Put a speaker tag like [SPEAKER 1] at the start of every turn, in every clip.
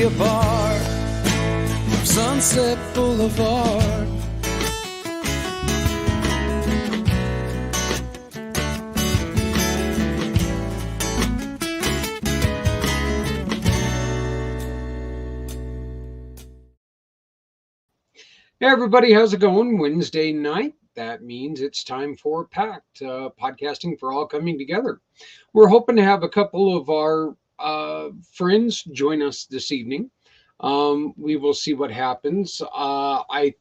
[SPEAKER 1] a part of Sunset Boulevard.
[SPEAKER 2] Hey everybody, how's it going? Wednesday night. That means it's time for pACT, podcasting for all coming together. We're hoping to have a couple of our friends join us this evening. We will see what happens. I'm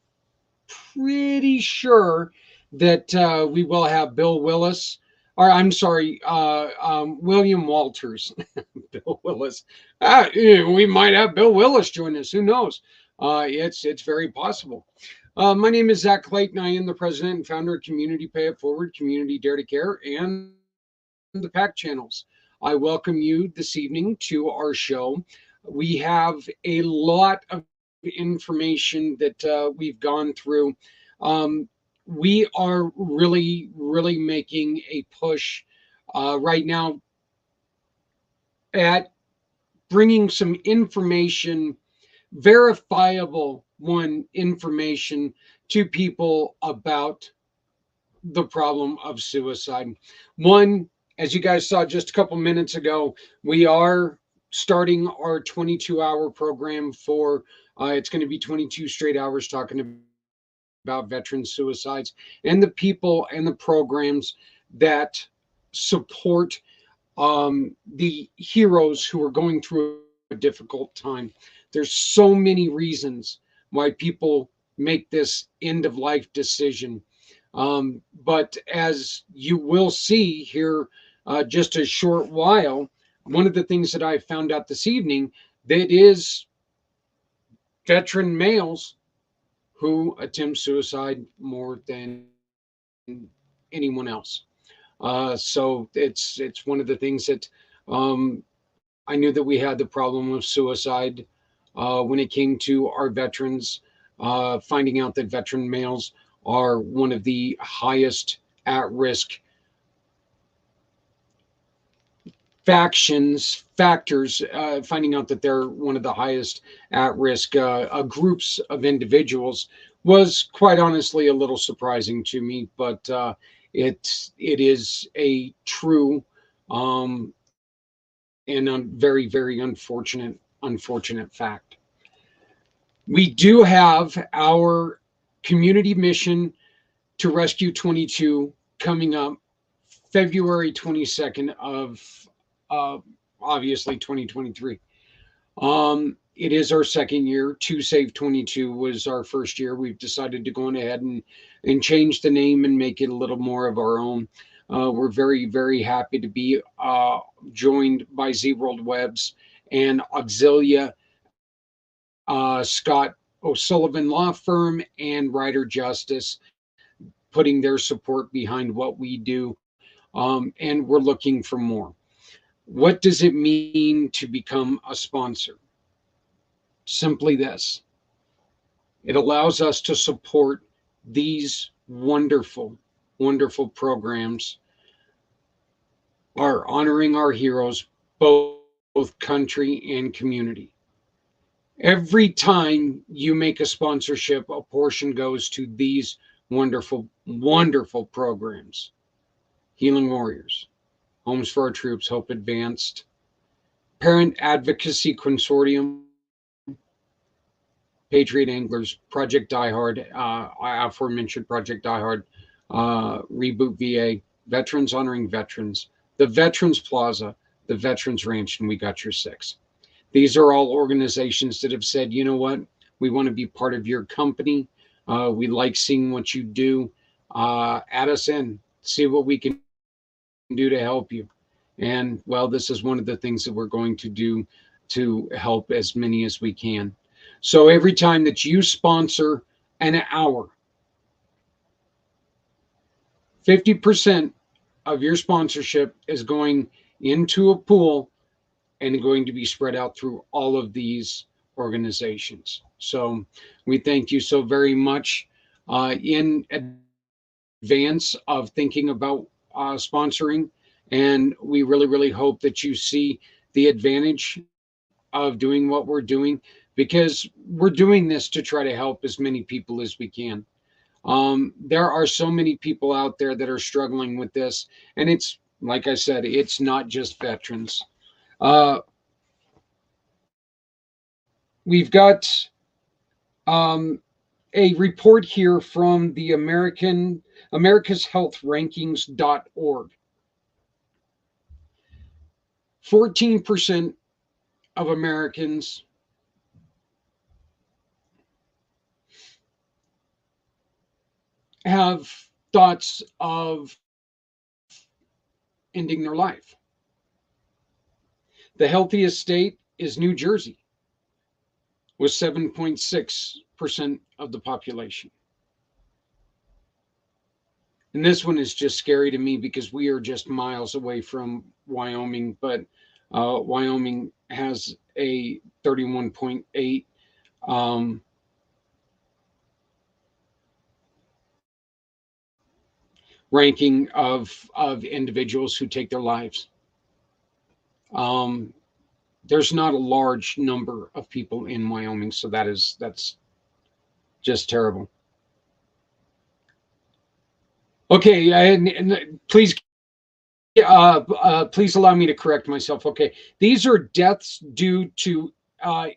[SPEAKER 2] pretty sure that we will have Bill Willis, or I'm sorry, William Walters. Bill Willis. We might have Bill Willis join us. Who knows? It's very possible. My name is Zach Clayton. I am the president and founder of Community Pay It Forward, Community Dare to Care, and the pACT channels. I welcome you this evening to our show. We have a lot of information that we've gone through. We are really making a push right now at bringing some information, verifiable information to people about the problem of suicide. One, as you guys saw just a couple minutes ago, we are starting our 22-hour program for it's going to be 22 straight hours talking about veteran suicides and the people and the programs that support the heroes who are going through a difficult time. There's so many reasons why people make this end of life decision. But as you will see here, just a short while, one of the things that I found out this evening, that is veteran males who attempt suicide more than anyone else. So it's one of the things that I knew that we had the problem of suicide when it came to our veterans, finding out that veteran males are one of the highest at risk factors, finding out that they're one of the highest at risk groups of individuals was quite honestly a little surprising to me, but it is a true and very unfortunate fact. We do have our community mission to rescue 22 coming up February 22nd of obviously 2023. It is our second year. To Save 22 was our first year. We've decided to go on ahead and change the name and make it a little more of our own. We're very happy to be joined by Z World Webs and Auxilia Scott O'Sullivan Law Firm and Ryder Justice, putting their support behind what we do. And we're looking for more. What does it mean to become a sponsor? Simply this: it allows us to support these wonderful programs, are honoring our heroes, both country and community. Every time you make a sponsorship, a portion goes to these wonderful programs: Healing Warriors, Homes for Our Troops, Hope Advanced, Parent Advocacy Consortium, Patriot Anglers, Project Die Hard, aforementioned Project Die Hard, Reboot VA, Veterans Honoring Veterans, the Veterans Plaza, the Veterans Ranch, and We Got Your Six. These are all organizations that have said, you know what, we want to be part of your company. We like seeing what you do. Add us in, see what we can do to help you. And well, this is one of the things that we're going to do to help as many as we can. So every time that you sponsor an hour, 50% of your sponsorship is going into a pool and going to be spread out through all of these organizations. So we thank you so very much in advance of thinking about sponsoring. And we really hope that you see the advantage of doing what we're doing, because we're doing this to try to help as many people as we can. There are so many people out there that are struggling with this, and it's like I said, it's not just veterans. Uh, we've got um, a report here from the America's Health Rankings.org. 14% of Americans have thoughts of ending their life. The healthiest state is New Jersey, with 7.6% of the population. And this one is just scary to me because we are just miles away from Wyoming, but Wyoming has a 31.8 ranking of individuals who take their lives. There's not a large number of people in Wyoming, so that's just terrible. Okay, and please please allow me to correct myself. Okay, these are deaths due to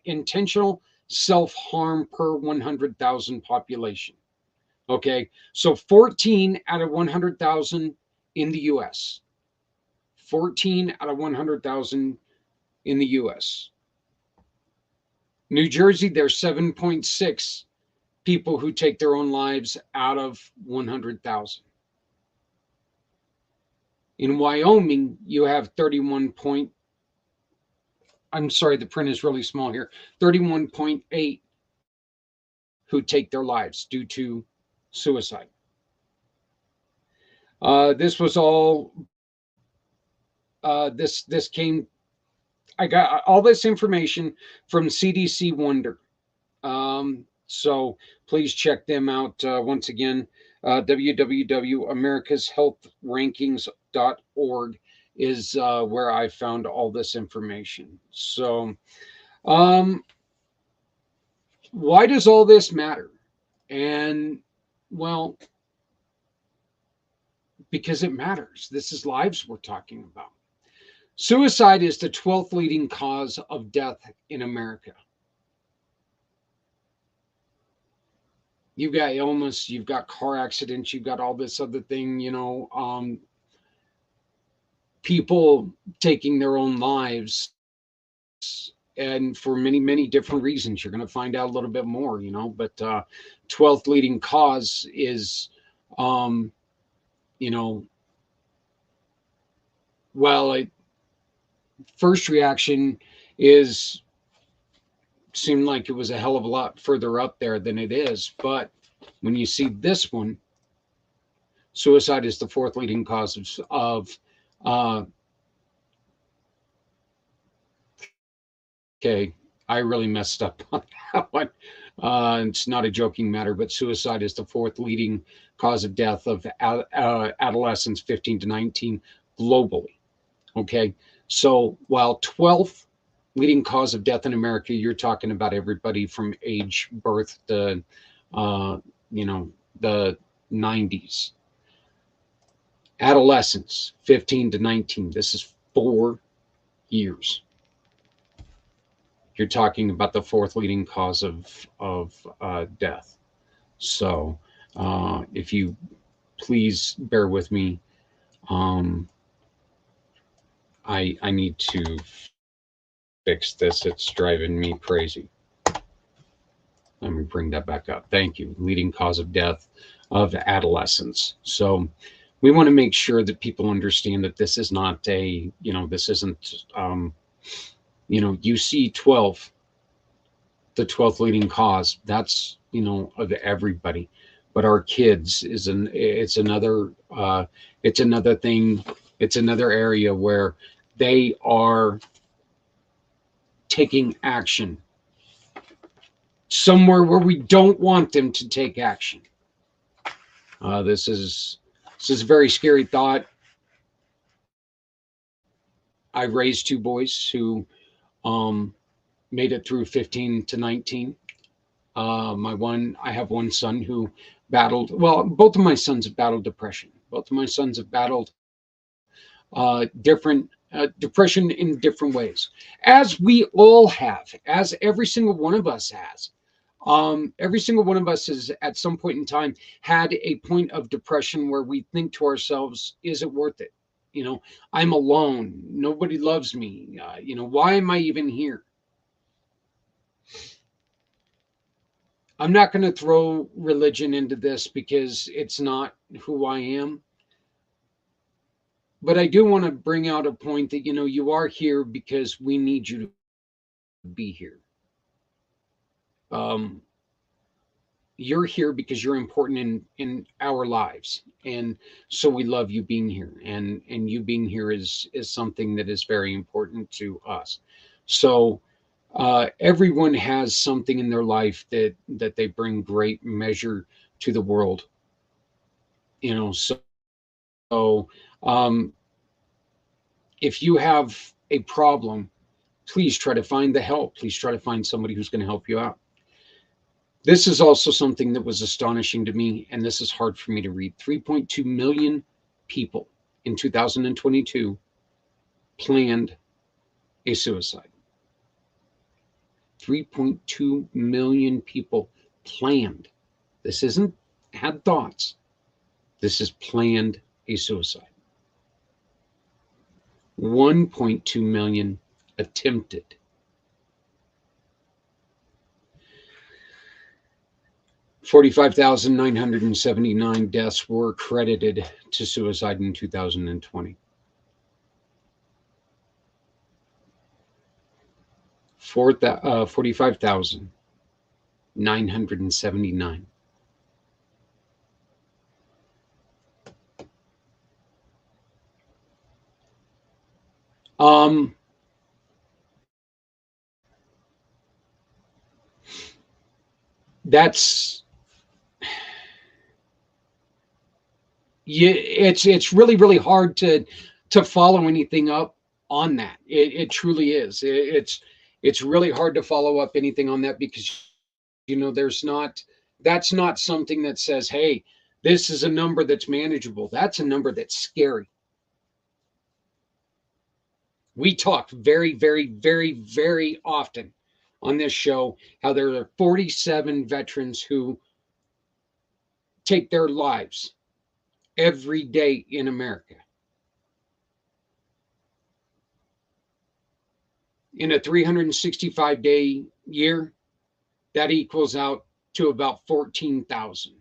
[SPEAKER 2] intentional self-harm per 100,000 population. Okay, so 14 out of 100,000 in the U.S. 14 out of 100,000 in the U.S. New Jersey, there's 7.6 people who take their own lives out of 100,000. In Wyoming, you have 31 point, I'm sorry, the print is really small here, 31.8 who take their lives due to suicide. This was all, this came, I got all this information from CDC Wonder. So please check them out. Once again, www.americashealthrankings.org is where I found all this information. So, why does all this matter? And well, because it matters. This is lives we're talking about. Suicide is the 12th leading cause of death in America. You've got illness, you've got car accidents, you've got all this other thing, people taking their own lives, and for many, many different reasons. You're going to find out a little bit more, but 12th leading cause is, well, first reaction is seemed like it was a hell of a lot further up there than it is. But when you see this one, suicide is the 4th leading cause of okay, I really messed up on that one. It's not a joking matter, but suicide is the 4th leading cause of death of adolescents 15 to 19 globally. Okay, so while 12th leading cause of death in America, you're talking about everybody from age birth to, the 90s. Adolescents, 15 to 19. This is 4 years. You're talking about the 4th leading cause of death. So, if you please bear with me, I need to fix this. It's driving me crazy. Let me bring that back up. Thank you. Leading cause of death of adolescents. So we want to make sure that people understand that this is not this isn't, you see 12, the 12th leading cause. That's, of everybody. But our kids it's another thing. It's another area where they are taking action somewhere where we don't want them to take action. This is a very scary thought. I raised 2 boys who made it through 15 to 19. I have one son who battled, well, both of my sons have battled depression. Both of my sons have battled different depression in different ways, as we all have, as every single one of us has. Every single one of us has at some point in time had a point of depression where we think to ourselves, is it worth it? I'm alone. Nobody loves me. Why am I even here? I'm not going to throw religion into this because it's not who I am. But I do want to bring out a point that, you are here because we need you to be here. You're here because you're important in our lives. And so we love you being here. And you being here is something that is very important to us. So everyone has something in their life that they bring great measure to the world. So if you have a problem, please try to find the help. Please try to find somebody who's going to help you out. This is also something that was astonishing to me, and this is hard for me to read. 3.2 million people in 2022 planned a suicide. 3.2 million people planned. This isn't had thoughts. This is planned a suicide. 1.2 million attempted. 45,979 deaths were credited to suicide in 2020. 45,979. That's it's really hard to follow anything up on that. It truly is. It's really hard to follow up anything on that because that's not something that says, hey, this is a number that's manageable. That's a number that's scary. We talk very, very, very, very often on this show how there are 47 veterans who take their lives every day in America. In a 365-day year, that equals out to about 14,000.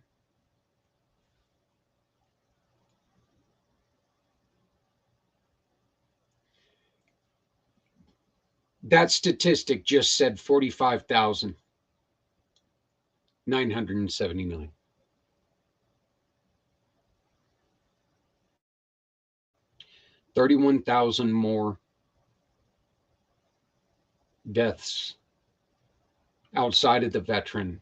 [SPEAKER 2] That statistic just said 45,979. $31,000 more deaths outside of the veteran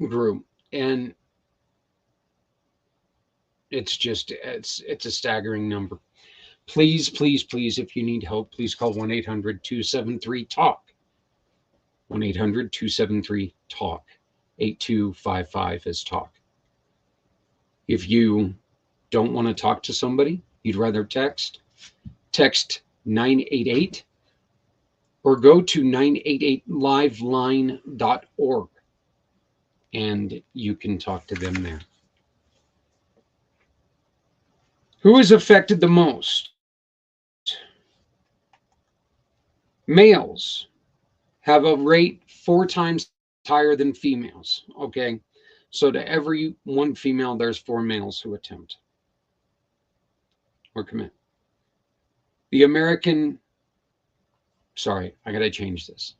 [SPEAKER 2] group. And it's a staggering number. Please, please, please, if you need help, please call 1-800-273-TALK. 1-800-273-TALK. 8255 is TALK. If you don't want to talk to somebody, you'd rather text 988 or go to 988liveline.org and you can talk to them there. Who is affected the most? Males have a rate 4 times higher than females. Okay. So to every 1 female, there's 4 males who attempt or commit. The American, sorry, I got to change this.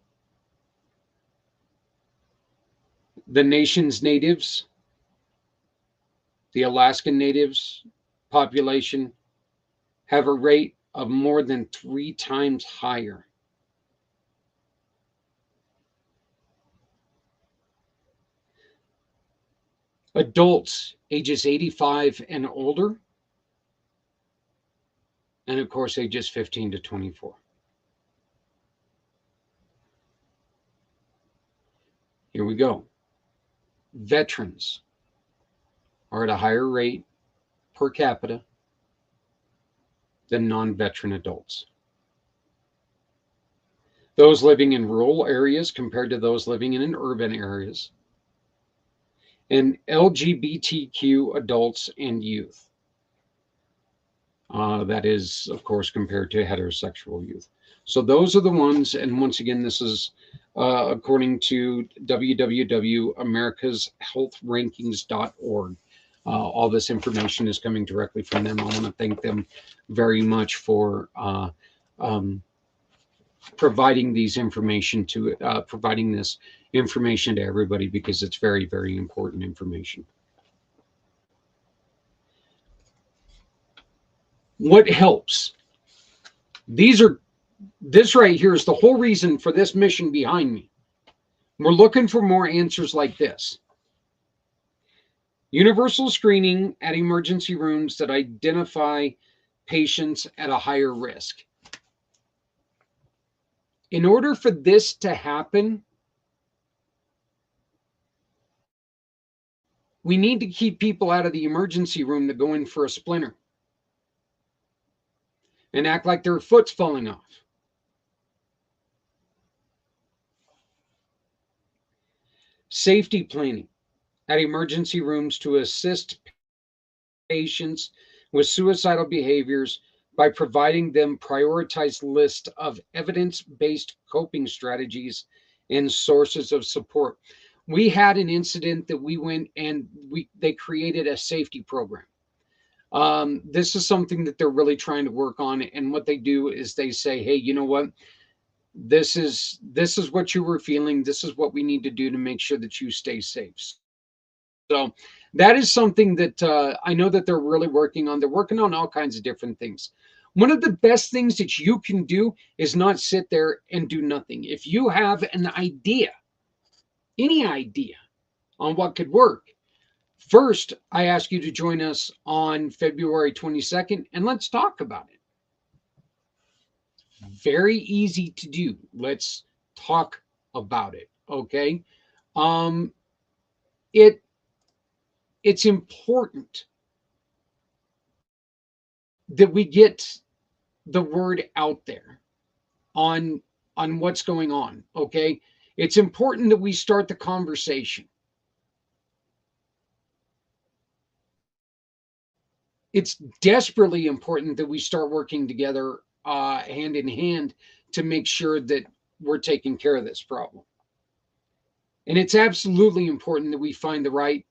[SPEAKER 2] The nation's natives, the Alaskan natives population, have a rate of more than 3 times higher. Adults ages 85 and older and of course, ages 15 to 24. Here we go. Veterans are at a higher rate per capita than non-veteran adults. Those living in rural areas compared to those living in urban areas. And LGBTQ adults and youth. That is, of course, compared to heterosexual youth. So those are the ones, and once again, this is according to www.americashealthrankings.org. All this information is coming directly from them. I want to thank them very much for providing these information to providing this information to everybody, because it's very, very important information. What helps? This right here is the whole reason for this mission behind me. We're looking for more answers like this. Universal screening at emergency rooms that identify patients at a higher risk. In order for this to happen, we need to keep people out of the emergency room that go in for a splinter and act like their foot's falling off. Safety planning at emergency rooms to assist patients with suicidal behaviors by providing them prioritized list of evidence-based coping strategies and sources of support. We had an incident that we went and they created a safety program. This is something that they're really trying to work on. And what they do is they say, hey, you know what? This is what you were feeling. This is what we need to do to make sure that you stay safe. So that is something that I know that they're really working on. They're working on all kinds of different things. One of the best things that you can do is not sit there and do nothing. If you have an idea, any idea on what could work, first, I ask you to join us on February 22nd, and let's talk about it. Very easy to do. Let's talk about it, okay? It's important that we get the word out there on what's going on, okay? It's important that we start the conversation. It's desperately important that we start working together hand in hand to make sure that we're taking care of this problem. And it's absolutely important that we find the right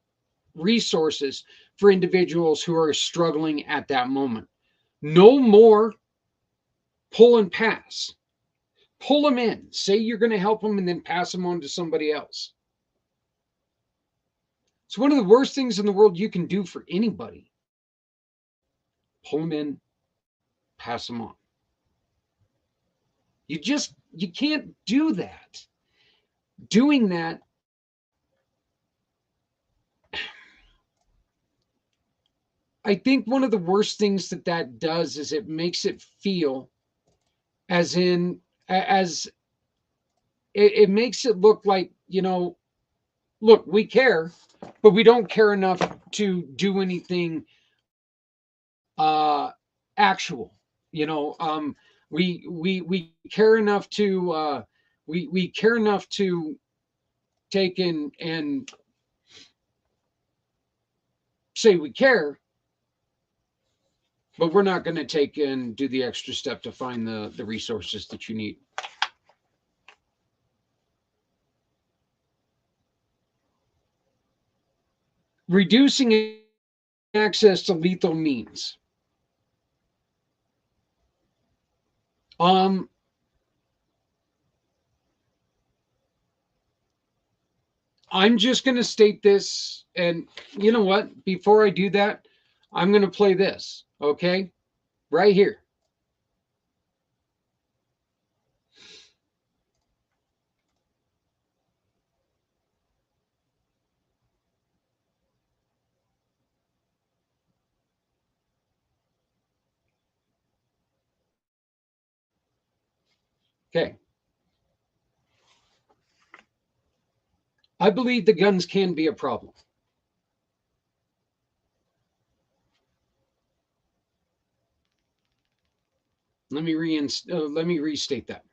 [SPEAKER 2] resources for individuals who are struggling at that moment. No more pull and pass. Pull them in. Say you're going to help them and then pass them on to somebody else. It's one of the worst things in the world you can do for anybody. Pull them in, pass them on. You can't do that. Doing that, I think one of the worst things that does is it makes it feel as it makes it look like, look, we care, but we don't care enough to do anything actual. We care enough to we care enough to take in and say we care, but we're not going to take and do the extra step to find the resources that you need. Reducing access to lethal means. I'm just going to state this, and you know what? Before I do that, I'm going to play this, okay? Right here. Okay. I believe the guns can be a problem. Let me restate that.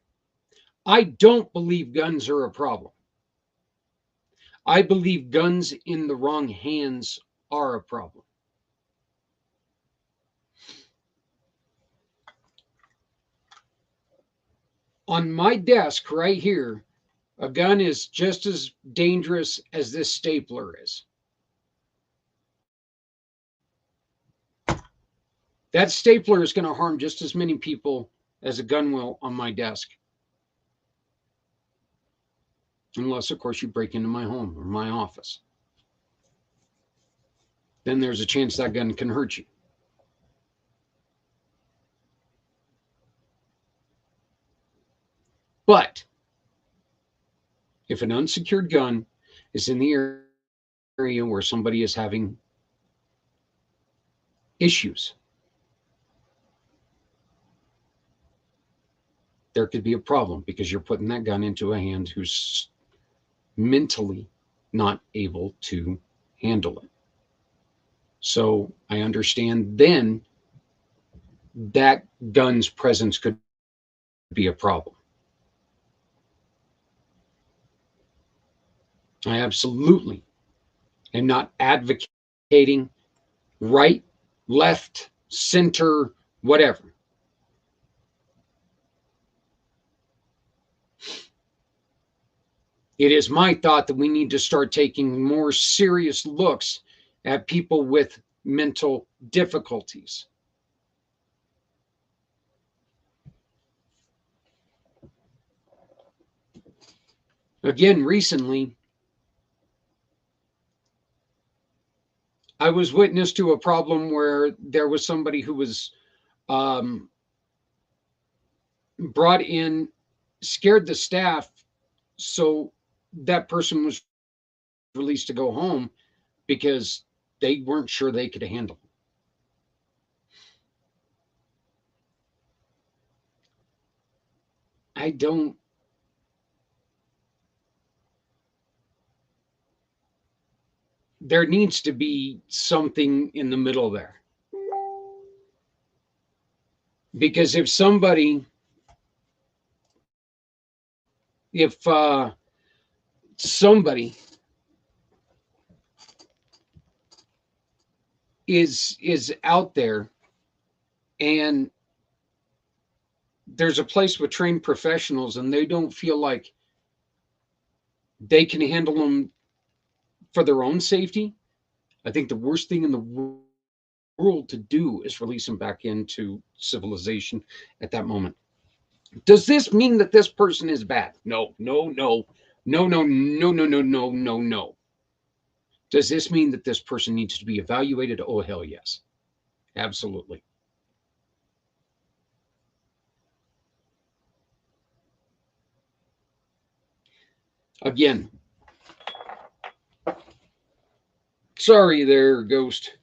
[SPEAKER 2] I don't believe guns are a problem. I believe guns in the wrong hands are a problem. On my desk right here, a gun is just as dangerous as this stapler is. That stapler is going to harm just as many people as a gun will on my desk. Unless, of course, you break into my home or my office. Then there's a chance that gun can hurt you. But if an unsecured gun is in the area where somebody is having issues, there could be a problem because you're putting that gun into a hand who's mentally not able to handle it. So I understand then that gun's presence could be a problem. I absolutely am not advocating right, left, center, whatever. It is my thought that we need to start taking more serious looks at people with mental difficulties. Again, recently, I was witness to a problem where there was somebody who was brought in, scared the staff, so that person was released to go home because they weren't sure they could handle it. I don't. There needs to be something in the middle there. Because if somebody, if somebody is out there and there's a place with trained professionals and they don't feel like they can handle them for their own safety, I think the worst thing in the world to do is release them back into civilization at that moment. Does this mean that this person is bad? No, no, no, no, no, no, no, no, no, no, no. Does this mean that this person needs to be evaluated? Oh, hell yes. Absolutely. Again, sorry there, Ghost.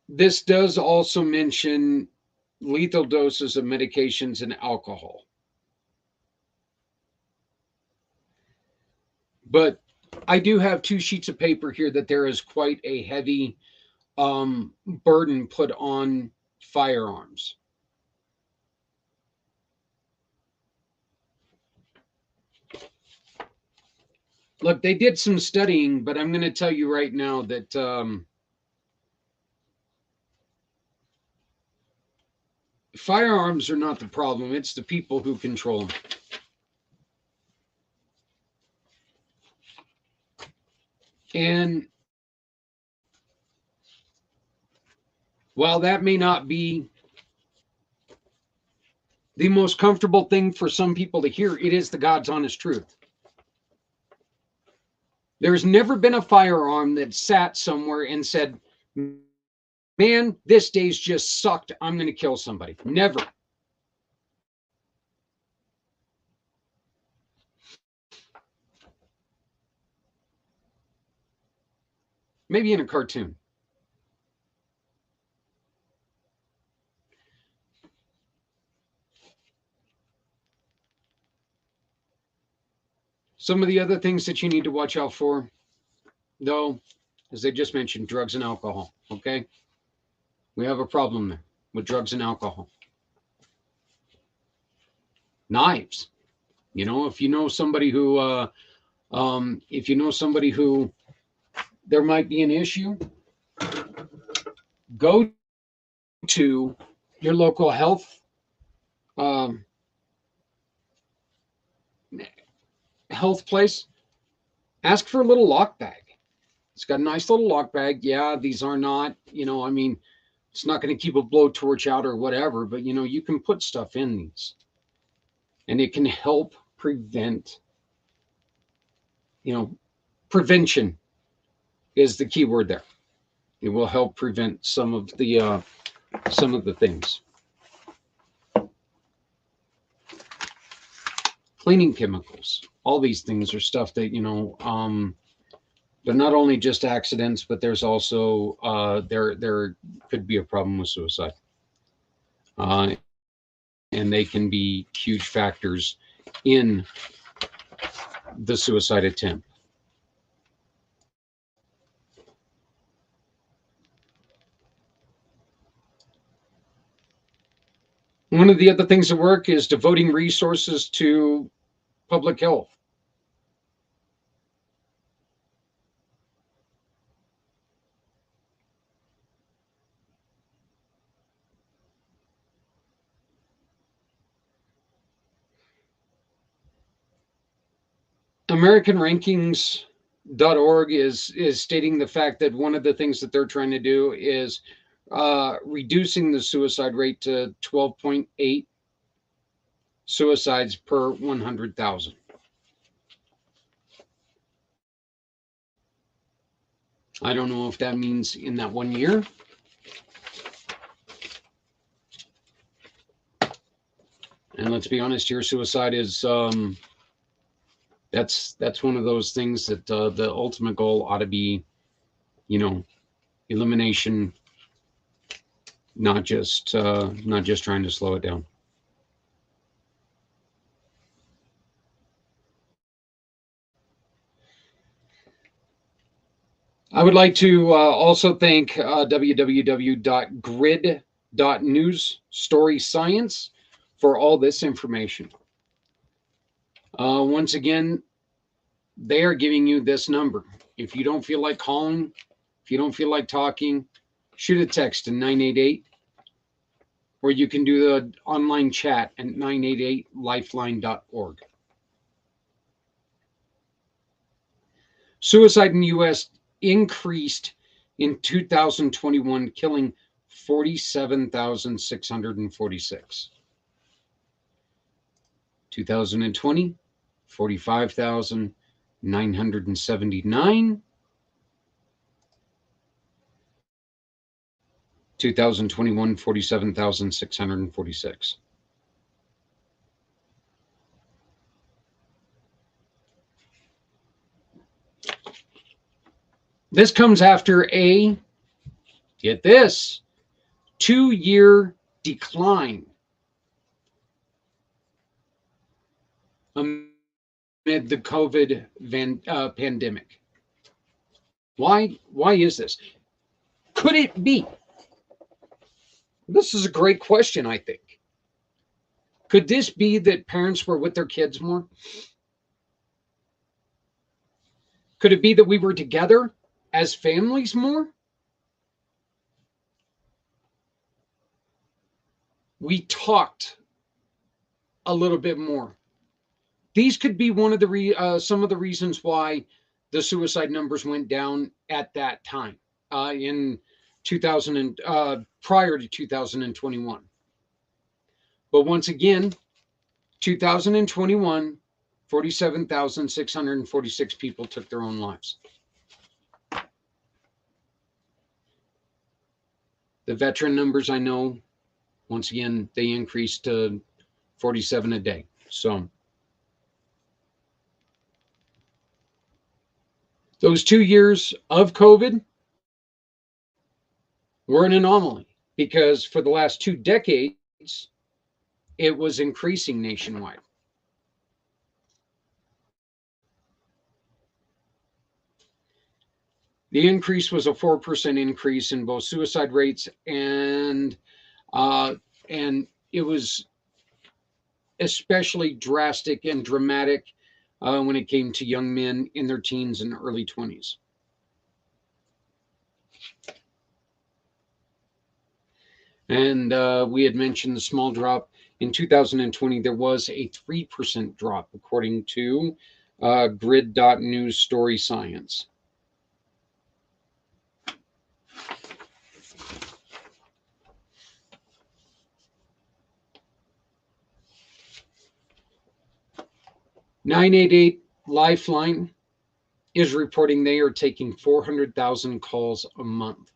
[SPEAKER 2] This does also mention lethal doses of medications and alcohol. But I do have 2 sheets of paper here that there is quite a heavy burden put on firearms. Look, they did some studying, but I'm going to tell you right now that firearms are not the problem. It's the people who control them. And while that may not be the most comfortable thing for some people to hear, it is the God's honest truth. There's never been a firearm that sat somewhere and said, man, this day's just sucked. I'm going to kill somebody. Never. Maybe in a cartoon. Some of the other things that you need to watch out for, though, as I just mentioned, drugs and alcohol. Okay, we have a problem there with drugs and alcohol. Knives. You know, if you know somebody who, there might be an issue, go to your local um, health place. Ask for a little lock bag. It's got a nice little lock bag. Yeah, these are not, I mean, it's not going to keep a blowtorch out or whatever, but you can put stuff in these, and it can help prevent. Prevention is the key word there. It will help prevent some of the things. Cleaning chemicals. All these things are stuff that they're not only just accidents, but there's also there could be a problem with suicide, and they can be huge factors in the suicide attempt. One of the other things that work is devoting resources to public health. AmericanRankings.org is stating the fact that one of the things that they're trying to do is reducing the suicide rate to 12.8 suicides per 100,000. I don't know if that means in that 1 year. And let's be honest here, suicide is that's one of those things that the ultimate goal ought to be, elimination, not just trying to slow it down. I would like to also thank www.grid.newsstoryscience for all this information. Once again, they are giving you this number. If you don't feel like calling, if you don't feel like talking, shoot a text to 988, or you can do the online chat at 988lifeline.org. Suicide in the U.S. increased in 2021, killing 47,646. 2020, 45,979. 2021, 47,646. This comes after get this, 2-year decline amid the COVID pandemic. Why is this? Could it be? This is a great question, I think. Could this be that parents were with their kids more? Could it be that we were together as families more? We talked a little bit more. These could be one of the some of the reasons why the suicide numbers went down at that time in 2000 and prior to 2021. But once again, 2021, 47,646 people took their own lives. The veteran numbers, I know, once again, they increased to 47 a day. So those 2 years of COVID were an anomaly, because for the last 2 decades, it was increasing nationwide. The increase was a 4% increase in both suicide rates, and it was especially drastic and dramatic when it came to young men in their teens and early 20s. And we had mentioned the small drop. In 2020, there was a 3% drop, according to Grid.News Story Science. (988) Lifeline is reporting they are taking 400,000 calls a month.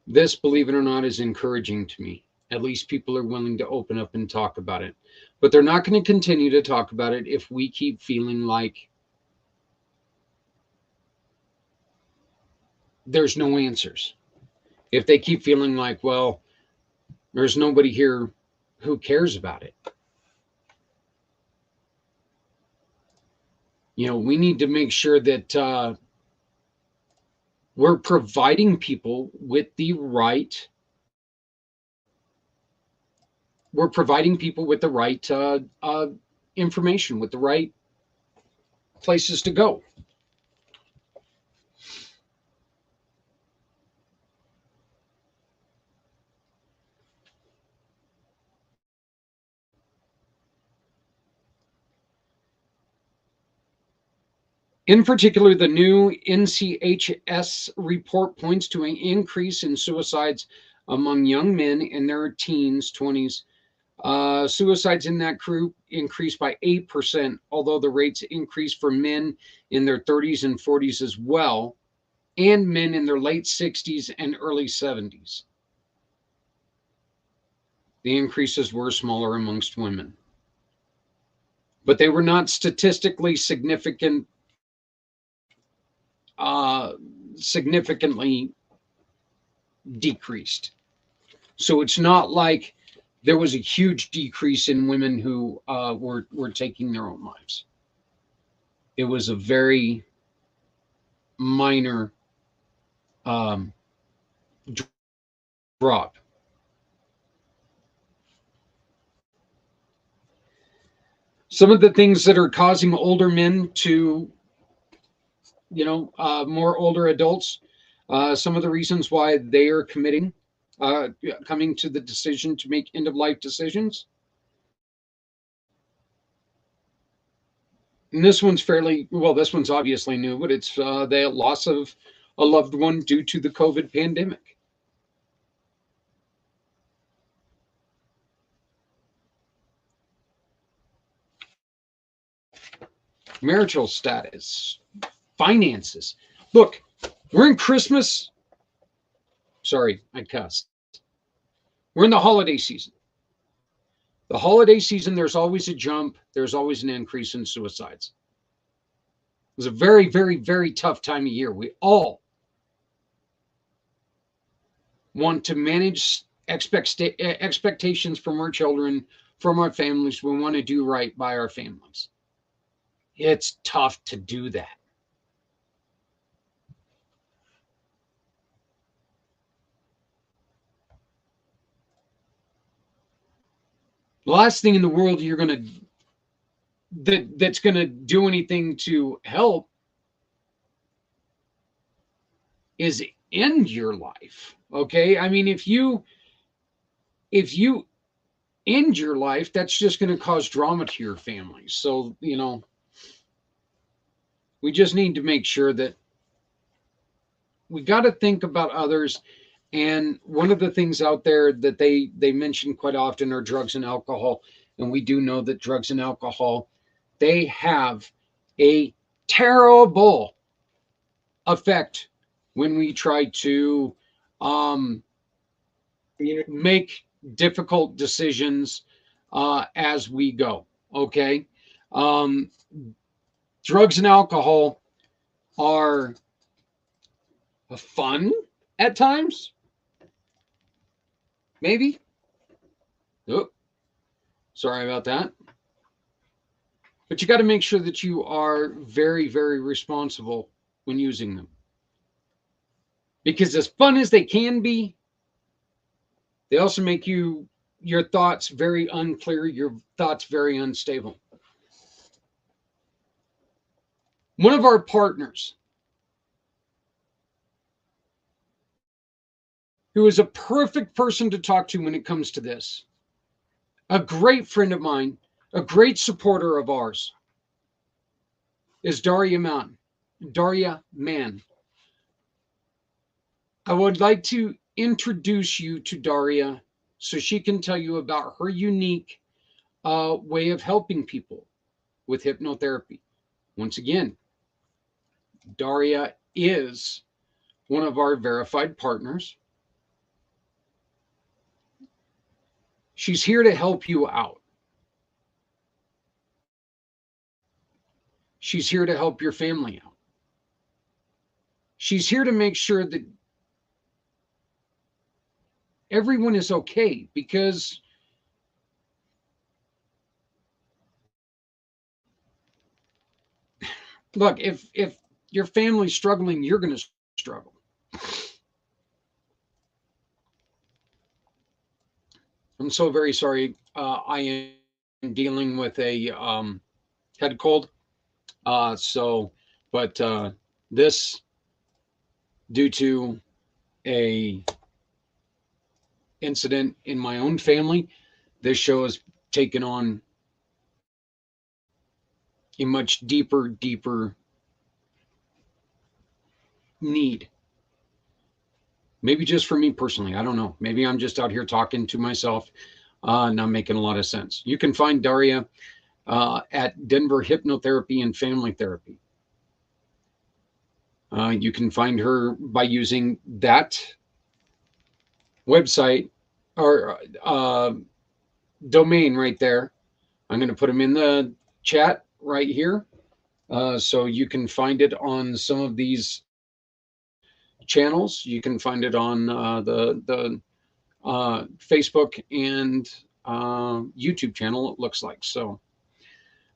[SPEAKER 2] This, believe it or not, is encouraging to me. At least people are willing to open up and talk about it. But they're not going to continue to talk about it if we keep feeling like there's no answers. If they keep feeling like, well, there's nobody here who cares about it. You know, we need to make sure that we're providing people with the right information, with the right places to go. In particular, the new NCHS report points to an increase in suicides among young men in their teens, 20s. Suicides in that group increased by 8%, although the rates increased for men in their 30s and 40s as well, and men in their late 60s and early 70s. The increases were smaller amongst women, but they were not statistically significantly decreased. So it's not like there was a huge decrease in women who were taking their own lives. It was a very minor drop. Some of the things that are causing older men to, more older adults, some of the reasons why they are coming to the decision to make end-of-life decisions. And this one's this one's obviously new, but it's the loss of a loved one due to the COVID pandemic. Marital status, finances. Look, we're in Christmas. Sorry, I cussed. We're in the holiday season. The holiday season, there's always a jump. There's always an increase in suicides. It was a very, very, very tough time of year. We all want to manage expectations from our children, from our families. We want to do right by our families. It's tough to do that. The last thing in the world that's going to do anything to help is end your life. Okay? I mean, if you end your life, that's just going to cause drama to your family. So, we just need to make sure that we got to think about others. And one of the things out there that they mention quite often are drugs and alcohol. And we do know that drugs and alcohol, they have a terrible effect when we try to make difficult decisions as we go. Okay. Drugs and alcohol are fun at times. Maybe. Oh, sorry about that. But you got to make sure that you are very, very responsible when using them. Because as fun as they can be, they also make your thoughts very unclear, your thoughts very unstable. One of our partners, who is a perfect person to talk to when it comes to this, a great friend of mine, a great supporter of ours, is Daria Mann. Daria Mann. I would like to introduce you to Daria so she can tell you about her unique way of helping people with hypnotherapy. Once again, Daria is one of our verified partners. She's here to help you out. She's here to help your family out. She's here to make sure that everyone is okay, because look, if your family's struggling, you're going to struggle. I'm so very sorry. I am dealing with a head cold. But this, due to a incident in my own family, this show has taken on a much deeper need. Maybe just for me personally, I don't know. Maybe I'm just out here talking to myself, not making a lot of sense. You can find Daria at Denver Hypnotherapy and Family Therapy. You can find her by using that website or domain right there. I'm going to put them in the chat right here. So you can find it on some of these channels. You can find it on the Facebook and YouTube channel, it looks like. So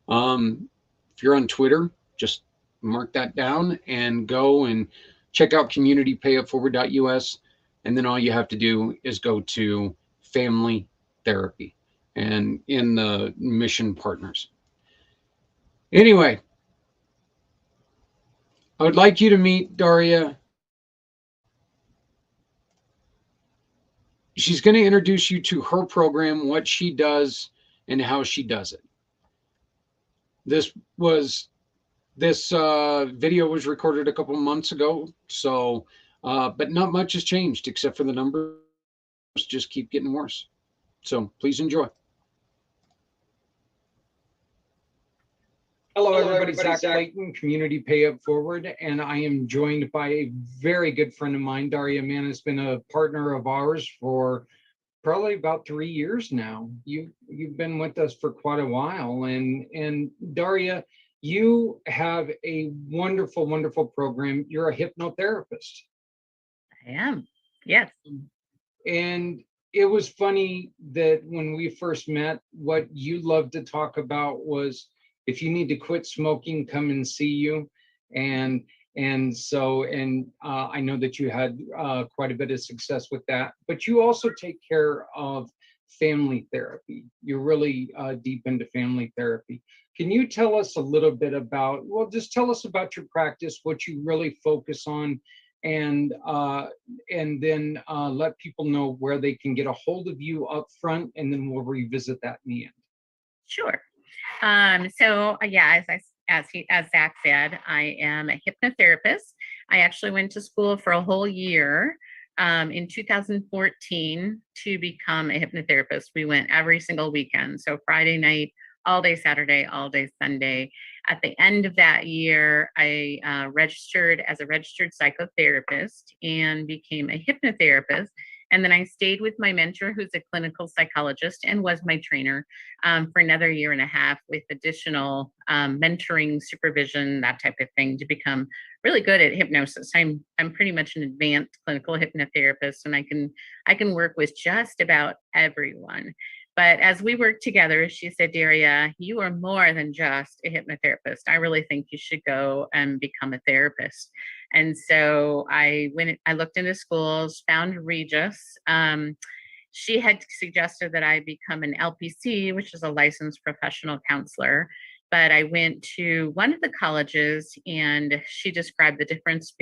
[SPEAKER 2] if you're on Twitter, just mark that down and go and check out communitypayitforward.us. And then all you have to do is go to Family Therapy and in the mission partners. Anyway, I would like you to meet Daria. She's going to introduce you to her program, what she does, and how she does it. This video was recorded a couple months ago, so but not much has changed except for the numbers just keep getting worse. So please enjoy. Hello, everybody. Zach Clayton, Community Pay It Forward, and I am joined by a very good friend of mine. Daria Mann has been a partner of ours for probably about 3 years now. You've been with us for quite a while, and Daria, you have a wonderful program. You're a hypnotherapist.
[SPEAKER 3] I am, yes.
[SPEAKER 2] And it was funny that when we first met, what you loved to talk about was, if you need to quit smoking, come and see you. And I know that you had quite a bit of success with that, but you also take care of family therapy. You're really deep into family therapy. Can you tell us a little bit about, well, just tell us about your practice, what you really focus on, and then let people know where they can get a hold of you up front, and then we'll revisit that in the end.
[SPEAKER 3] Sure. So yeah, as Zach said, I am a hypnotherapist. I actually went to school for a whole year in 2014 to become a hypnotherapist. We went every single weekend. So Friday night, all day Saturday, all day Sunday. At the end of that year, I registered as a registered psychotherapist and became a hypnotherapist. And then I stayed with my mentor, who's a clinical psychologist and was my trainer for another year and a half, with additional mentoring, supervision, that type of thing, to become really good at hypnosis. I'm pretty much an advanced clinical hypnotherapist, and I can work with just about everyone. But as we worked together, she said, Daria, you are more than just a hypnotherapist. I really think you should go and become a therapist. And so I looked into schools, found Regis. She had suggested that I become an LPC, which is a licensed professional counselor. But I went to one of the colleges and she described the difference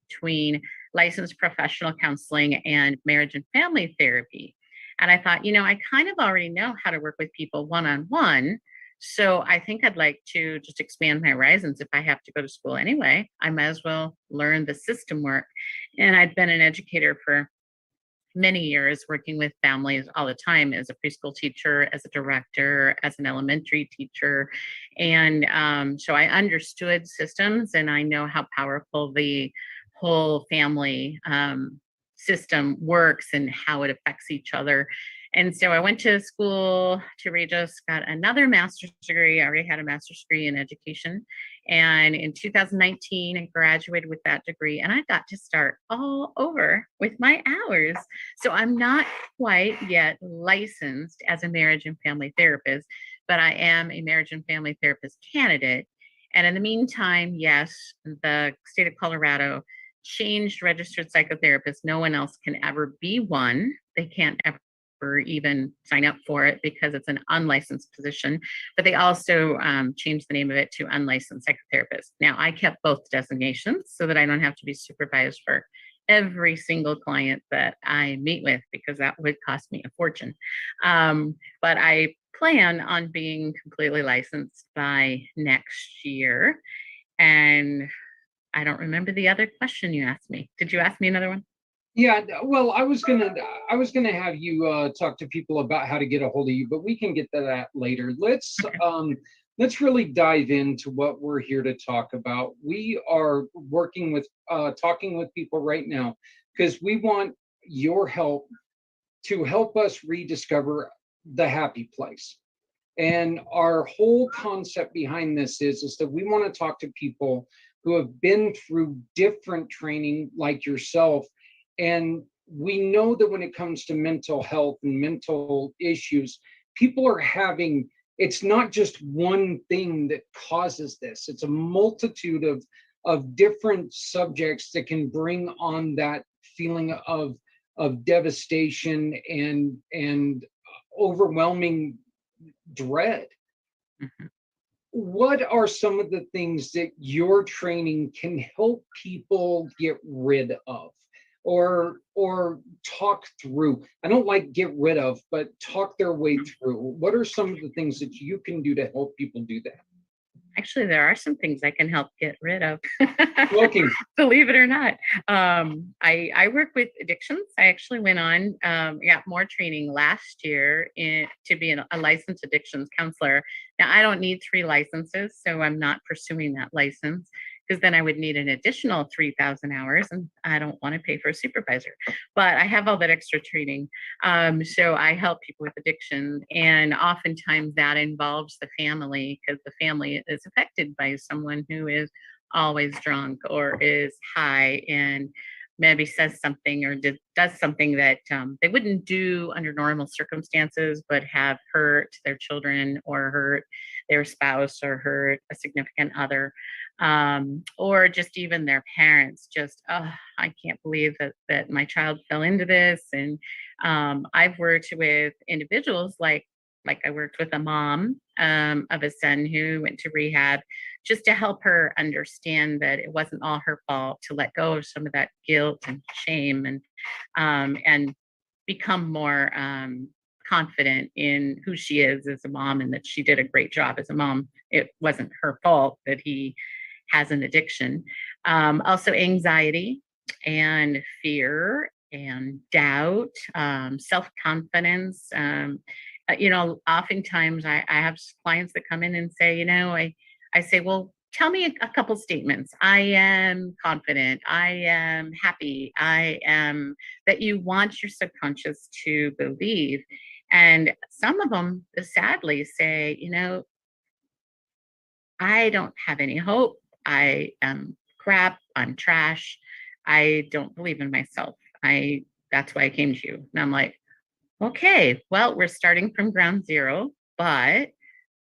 [SPEAKER 3] between licensed professional counseling and marriage and family therapy. And I thought, I kind of already know how to work with people one-on-one. So I think I'd like to just expand my horizons. If I have to go to school anyway, I might as well learn the system work. And I'd been an educator for many years, working with families all the time as a preschool teacher, as a director, as an elementary teacher. And so I understood systems and I know how powerful the whole family system works and how it affects each other. And so I went to school to Regis, got another master's degree. I already had a master's degree in education. And in 2019, I graduated with that degree and I got to start all over with my hours. So I'm not quite yet licensed as a marriage and family therapist, but I am a marriage and family therapist candidate. And in the meantime, yes, the state of Colorado changed registered psychotherapists. No one else can ever be one. They can't ever even sign up for it because it's an unlicensed position, but they also changed the name of it to unlicensed psychotherapist. Now, I kept both designations so that I don't have to be supervised for every single client that I meet with, because that would cost me a fortune. But I plan on being completely licensed by next year. And I don't remember the other question you asked me. Did you ask me another one?
[SPEAKER 2] Yeah, well, I was gonna have you talk to people about how to get a hold of you, but we can get to that later. Let's really dive into what we're here to talk about. We are working with talking with people right now because we want your help to help us rediscover the happy place. And our whole concept behind this is that we want to talk to people who have been through different training like yourself. And we know that when it comes to mental health and mental issues, people are having, it's not just one thing that causes this. It's a multitude of different subjects that can bring on that feeling of devastation and overwhelming dread.
[SPEAKER 3] Mhm.
[SPEAKER 2] What are some of the things that your training can help people get rid of or talk through? I don't like get rid of, but talk their way through. What are some of the things that you can do to help people do that?
[SPEAKER 3] Actually, there are some things I can help get rid of.
[SPEAKER 2] Smoking.
[SPEAKER 3] Believe it or not. I work with addictions. I actually went on, got more training last year to be a licensed addictions counselor. Now, I don't need 3 licenses, so I'm not pursuing that license, because then I would need an additional 3,000 hours and I don't want to pay for a supervisor. But I have all that extra training. So I help people with addiction. And oftentimes that involves the family, because the family is affected by someone who is always drunk or is high and maybe says something or does something that they wouldn't do under normal circumstances, but have hurt their children or hurt their spouse or hurt a significant other, or just even their parents. Just, oh, I can't believe that my child fell into this. And I've worked with individuals like I worked with a mom of a son who went to rehab, just to help her understand that it wasn't all her fault, to let go of some of that guilt and shame, and become more confident in who she is as a mom, and that she did a great job as a mom. It wasn't her fault that he has an addiction. Also anxiety and fear and doubt, self-confidence. Oftentimes I have clients that come in and say, I say, well, tell me a couple statements. I am confident. I am happy. I am, that you want your subconscious to believe. And some of them sadly say, I don't have any hope. I am crap. I'm trash. I don't believe in myself. That's why I came to you. And I'm like, Okay, well, we're starting from ground zero, but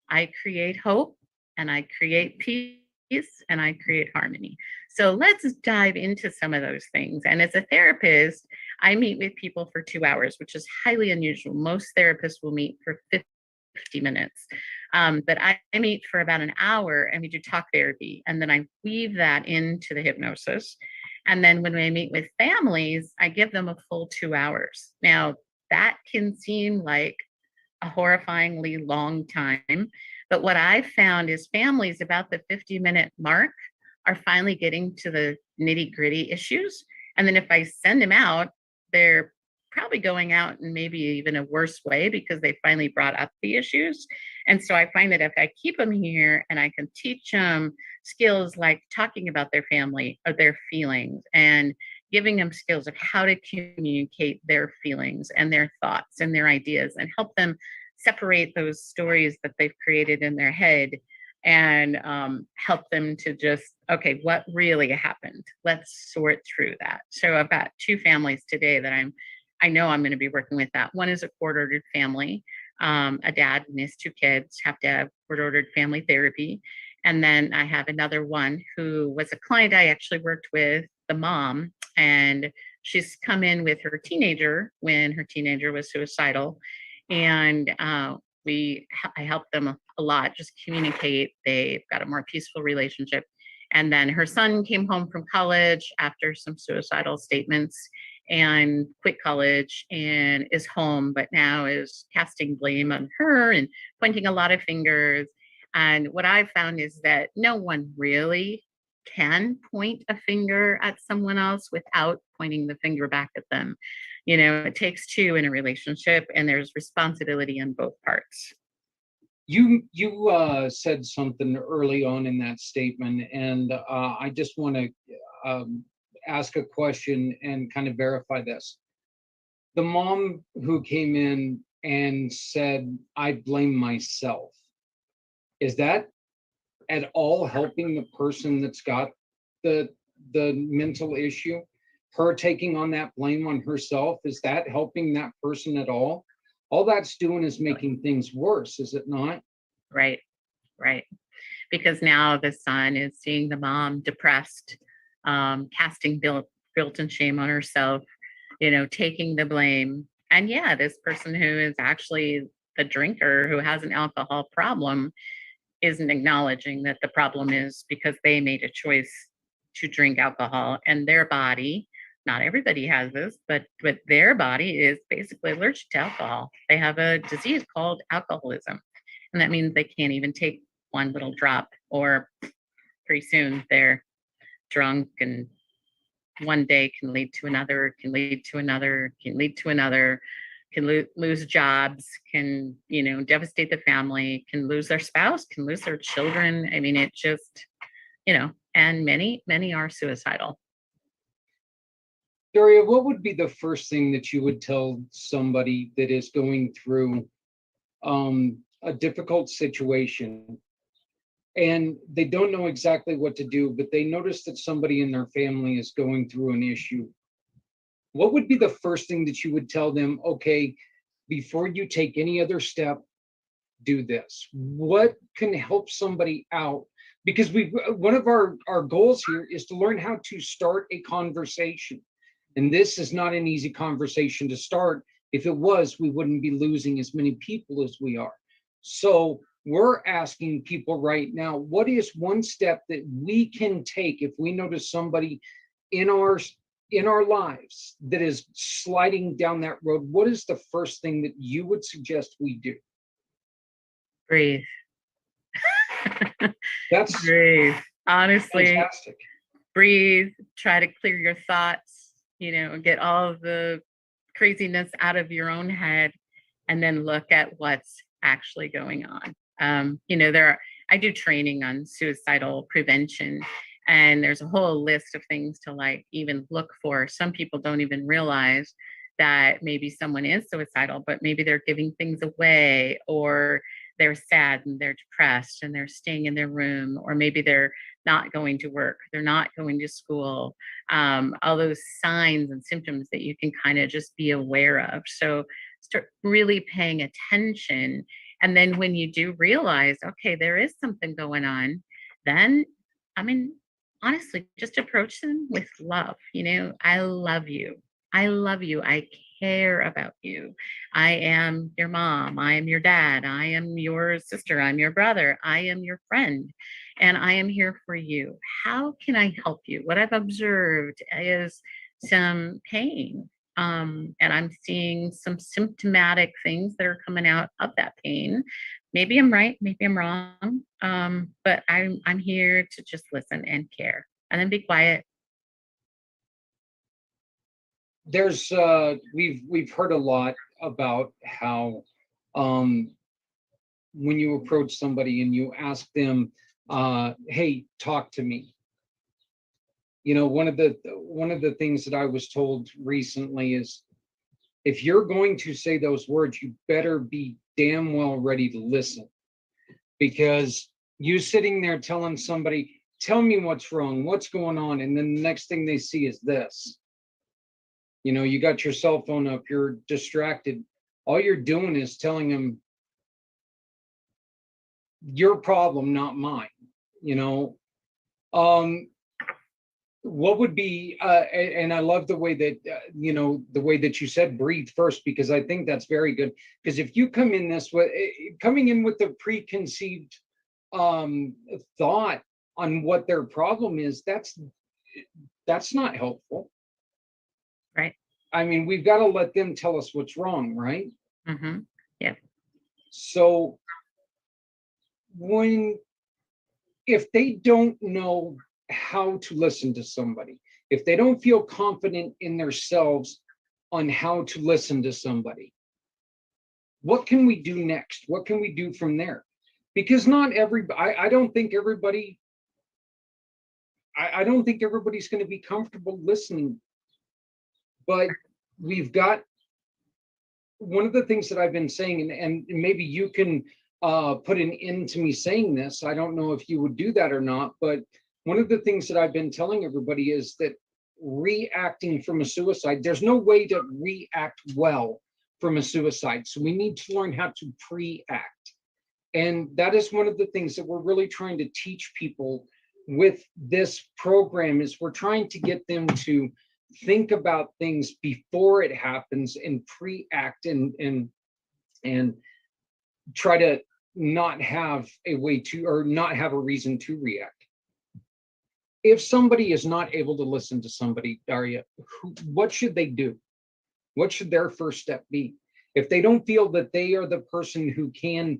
[SPEAKER 3] I create hope and I create peace and I create harmony. So let's dive into some of those things. And as a therapist, I meet with people for 2 hours, which is highly unusual. Most therapists will meet for 50 minutes. But I meet for about an hour and we do talk therapy. And then I weave that into the hypnosis. And then when we meet with families, I give them a full 2 hours. Now, that can seem like a horrifyingly long time. But what I've found is families about the 50-minute mark are finally getting to the nitty gritty issues. And then if I send them out, they're probably going out in maybe even a worse way because they finally brought up the issues. And so I find that if I keep them here and I can teach them skills like talking about their family or their feelings and giving them skills of how to communicate their feelings and their thoughts and their ideas and help them separate those stories that they've created in their head and help them to just, okay, what really happened? Let's sort through that. So I've got two families today that I know I'm going to be working with that. One is a court-ordered family. A dad and his two kids have to have court-ordered family therapy. And then I have another one who was a client I actually worked with, the mom, and she's come in with her teenager when her teenager was suicidal. And I helped them a lot, just communicate. They've got a more peaceful relationship. And then her son came home from college after some suicidal statements and quit college and is home, but now is casting blame on her and pointing a lot of fingers. And what I've found is that no one really can point a finger at someone else without pointing the finger back at them. You know, it takes two in a relationship, and there's responsibility on both parts.
[SPEAKER 2] You said something early on in that statement, and I just want to ask a question and kind of verify this. The mom who came in and said, "I blame myself," is that at all helping the person that's got the mental issue? Her taking on that blame on herself, is that helping that person at all? All that's doing is making things worse, is it not?
[SPEAKER 3] Right, right. Because now the son is seeing the mom depressed, casting guilt and shame on herself, you know, taking the blame. And yeah, this person who is actually the drinker who has an alcohol problem isn't acknowledging that the problem is because they made a choice to drink alcohol and their body, not everybody has this, but their body is basically allergic to alcohol. They have a disease called alcoholism. And that means they can't even take one little drop, or pretty soon they're drunk, and one day can lead to another, can lead to another, can lead to another, can lose jobs, can, you know, devastate the family, can lose their spouse, can lose their children. I mean, it just, you know, and many are suicidal.
[SPEAKER 2] Daria, what would be the first thing that you would tell somebody that is going through a difficult situation and they don't know exactly what to do, but they notice that somebody in their family is going through an issue? What would be the first thing that you would tell them? Okay, before you take any other step, do this. What can help somebody out? Because one of our goals here is to learn how to start a conversation. And this is not an easy conversation to start. If it was, we wouldn't be losing as many people as we are. So we're asking people right now, what is one step that we can take if we notice somebody in our lives that is sliding down that road? What is the first thing that you would suggest we do?
[SPEAKER 3] Breathe.
[SPEAKER 2] That's
[SPEAKER 3] Breathe. Honestly,
[SPEAKER 2] fantastic.
[SPEAKER 3] breathe, try to clear your thoughts, you know, get all of the craziness out of your own head, and then look at what's actually going on. You know, I do training on suicidal prevention, and there's a whole list of things to like even look for. Some people don't even realize that maybe someone is suicidal, but maybe they're giving things away, or they're sad and they're depressed and they're staying in their room, or maybe they're not going to work, they're not going to school. All those signs and symptoms that you can kind of just be aware of. So start really paying attention. And then when you do realize, okay, there is something going on, then, I mean, honestly, just approach them with love. I love you. I love you. I care about you. I am your mom. I am your dad. I am your sister. I'm your brother. I am your friend. And I am here for you. How can I help you? What I've observed is some pain. And I'm seeing some symptomatic things that are coming out of that pain. Maybe I'm right, maybe I'm wrong. But I'm here to just listen and care. And then be quiet.
[SPEAKER 2] There's we've heard a lot about how when you approach somebody and you ask them, hey, talk to me. One of the things that I was told recently is, if you're going to say those words, you better be damn well ready to listen, because you sitting there telling somebody, tell me what's wrong, what's going on, and then the next thing they see is this. You got your cell phone up, you're distracted. All you're doing is telling them your problem, not mine. What would be and I love the way that the way that you said breathe first, because I think that's very good. Because if you come in this way, coming in with a preconceived thought on what their problem is, that's not helpful.
[SPEAKER 3] Right.
[SPEAKER 2] I mean, we've got to let them tell us what's wrong, right?
[SPEAKER 3] Mm-hmm. Yeah.
[SPEAKER 2] So if they don't know how to listen to somebody, if they don't feel confident in themselves on how to listen to somebody, what can we do next? What can we do from there? Because not everybody, I don't think everybody's going to be comfortable listening. But we've got, one of the things that I've been saying, and maybe you can put an end to me saying this. I don't know if you would do that or not, but one of the things that I've been telling everybody is that reacting from a suicide, there's no way to react well from a suicide. So we need to learn how to pre-act. And that is one of the things that we're really trying to teach people with this program, is we're trying to get them to think about things before it happens and pre-act and try to not have a way to, or not have a reason to react. If somebody is not able to listen to somebody, Daria, what should they do? What should their first step be? If they don't feel that they are the person who can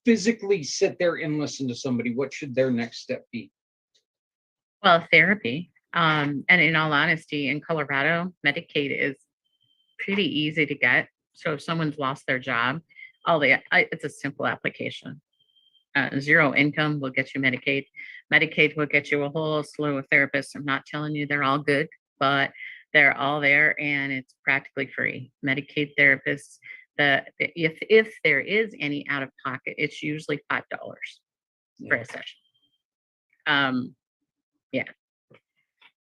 [SPEAKER 2] physically sit there and listen to somebody, what should their next step be?
[SPEAKER 3] Well, therapy. And in all honesty, in Colorado, Medicaid is pretty easy to get. So if someone's lost their job, it's a simple application. Zero income will get you Medicaid. Medicaid will get you a whole slew of therapists. I'm not telling you they're all good, but they're all there, and it's practically free. Medicaid therapists, if there is any out of pocket, it's usually $5 for a session. Yeah.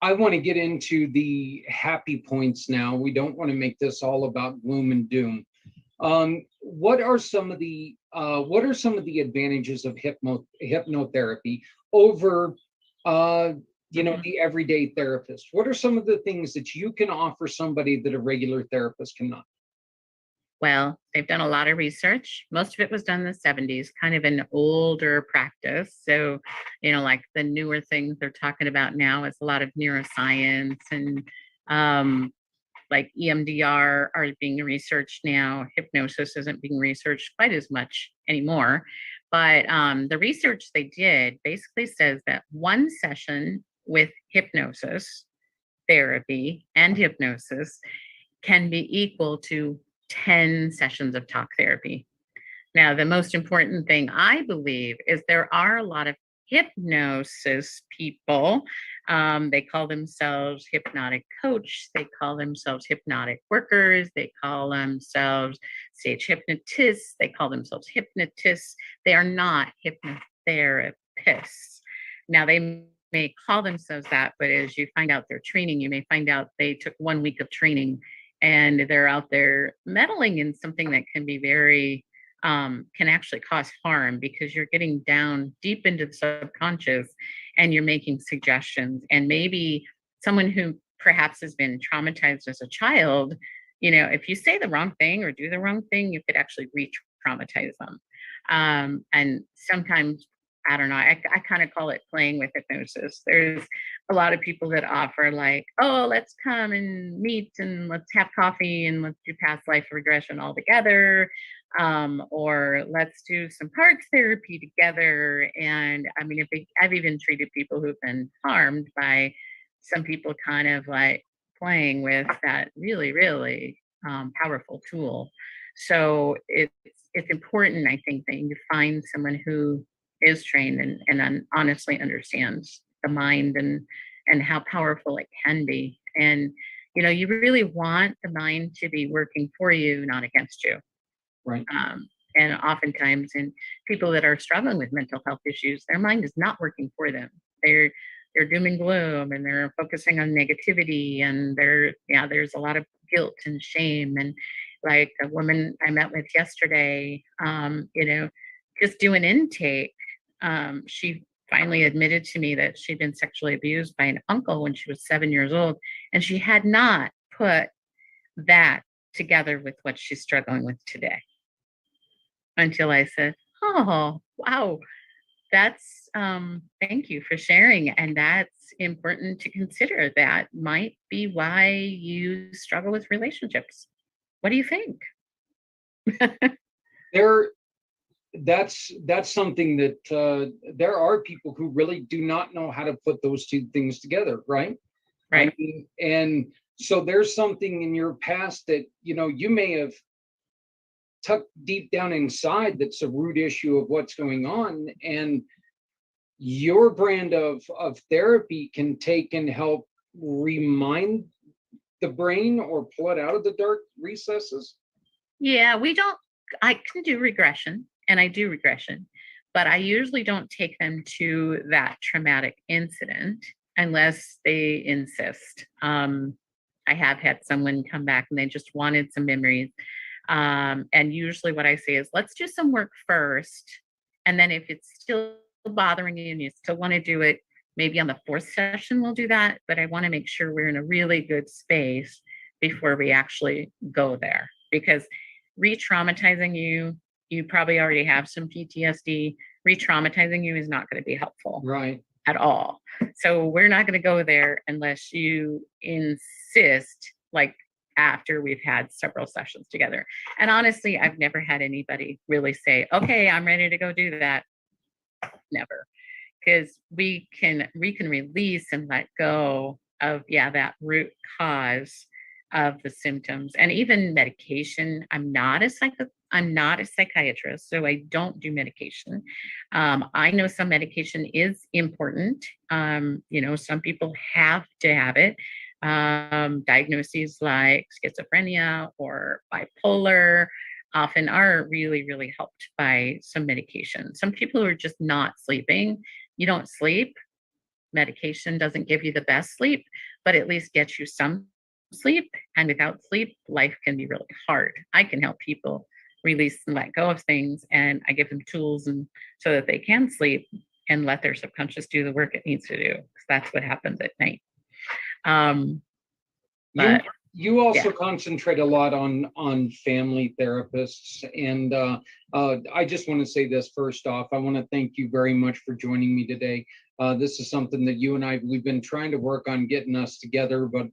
[SPEAKER 2] I want to get into the happy points now. We don't want to make this all about gloom and doom. What are some of the advantages of hypnotherapy over the everyday therapist? What are some of the things that you can offer somebody that a regular therapist cannot?
[SPEAKER 3] Well, they've done a lot of research. Most of it was done in the 70s, kind of an older practice. So, like the newer things they're talking about now is a lot of neuroscience, and like EMDR are being researched now. Hypnosis isn't being researched quite as much anymore. But the research they did basically says that one session with hypnosis therapy and hypnosis can be equal to 10 sessions of talk therapy. Now, the most important thing I believe is there are a lot of hypnosis people. They call themselves hypnotic coach. They call themselves hypnotic workers. They call themselves stage hypnotists. They call themselves hypnotists. They are not hypnotherapists. Now, they may call themselves that, but as you find out their training, you may find out they took 1 week of training and they're out there meddling in something that can be very can actually cause harm, because you're getting down deep into the subconscious and you're making suggestions. And maybe someone who perhaps has been traumatized as a child, if you say the wrong thing or do the wrong thing, you could actually re-traumatize them. And sometimes, I don't know, I kind of call it playing with hypnosis. There's a lot of people that offer like, oh, let's come and meet and let's have coffee and let's do past life regression all together. Or let's do some parts therapy together. And I mean, I've even treated people who've been harmed by some people kind of like playing with that really, really powerful tool. So it's important, I think, that you find someone who is trained and honestly understands the mind and how powerful it can be. And you really want the mind to be working for you, not against you.
[SPEAKER 2] Right.
[SPEAKER 3] And oftentimes in people that are struggling with mental health issues, their mind is not working for them. They're doom and gloom, and they're focusing on negativity, and there's a lot of guilt and shame. And like a woman I met with yesterday, just doing intake, she finally admitted to me that she'd been sexually abused by an uncle when she was 7 years old, and she had not put that together with what she's struggling with today, until I said, oh, wow, that's thank you for sharing. And that's important to consider. That might be why you struggle with relationships. What do you think?
[SPEAKER 2] That's something that there are people who really do not know how to put those two things together, right?
[SPEAKER 3] Right.
[SPEAKER 2] I mean, and so there's something in your past that you may have tucked deep down inside that's a root issue of what's going on, and your brand of therapy can take and help remind the brain or pull it out of the dark recesses.
[SPEAKER 3] Yeah, I can do regression, and I do regression, but I usually don't take them to that traumatic incident unless they insist. I have had someone come back and they just wanted some memories. And usually what I say is, let's do some work first. And then if it's still bothering you and you still want to do it, maybe on the fourth session, we'll do that. But I want to make sure we're in a really good space before we actually go there, because re-traumatizing you probably already have some PTSD. Re-traumatizing you is not going to be helpful.
[SPEAKER 2] Right.
[SPEAKER 3] At all. So we're not going to go there unless you insist, like after we've had several sessions together. And honestly, I've never had anybody really say, okay, I'm ready to go do that. Never. Because we can release and let go of that root cause of the symptoms. And even medication. I'm not a psychiatrist, so I don't do medication. I know some medication is important. Some people have to have it. Diagnoses like schizophrenia or bipolar often are really, really helped by some medication. Some people who are just not sleeping, you don't sleep, medication doesn't give you the best sleep, but at least gets you some sleep. And without sleep, life can be really hard. I can help people release and let go of things, and I give them tools and so that they can sleep and let their subconscious do the work it needs to do, because that's what happens at night.
[SPEAKER 2] You also concentrate a lot on family therapists, and I just want to say this first off. I want to thank you very much for joining me today. This is something that you and we've been trying to work on getting us together, but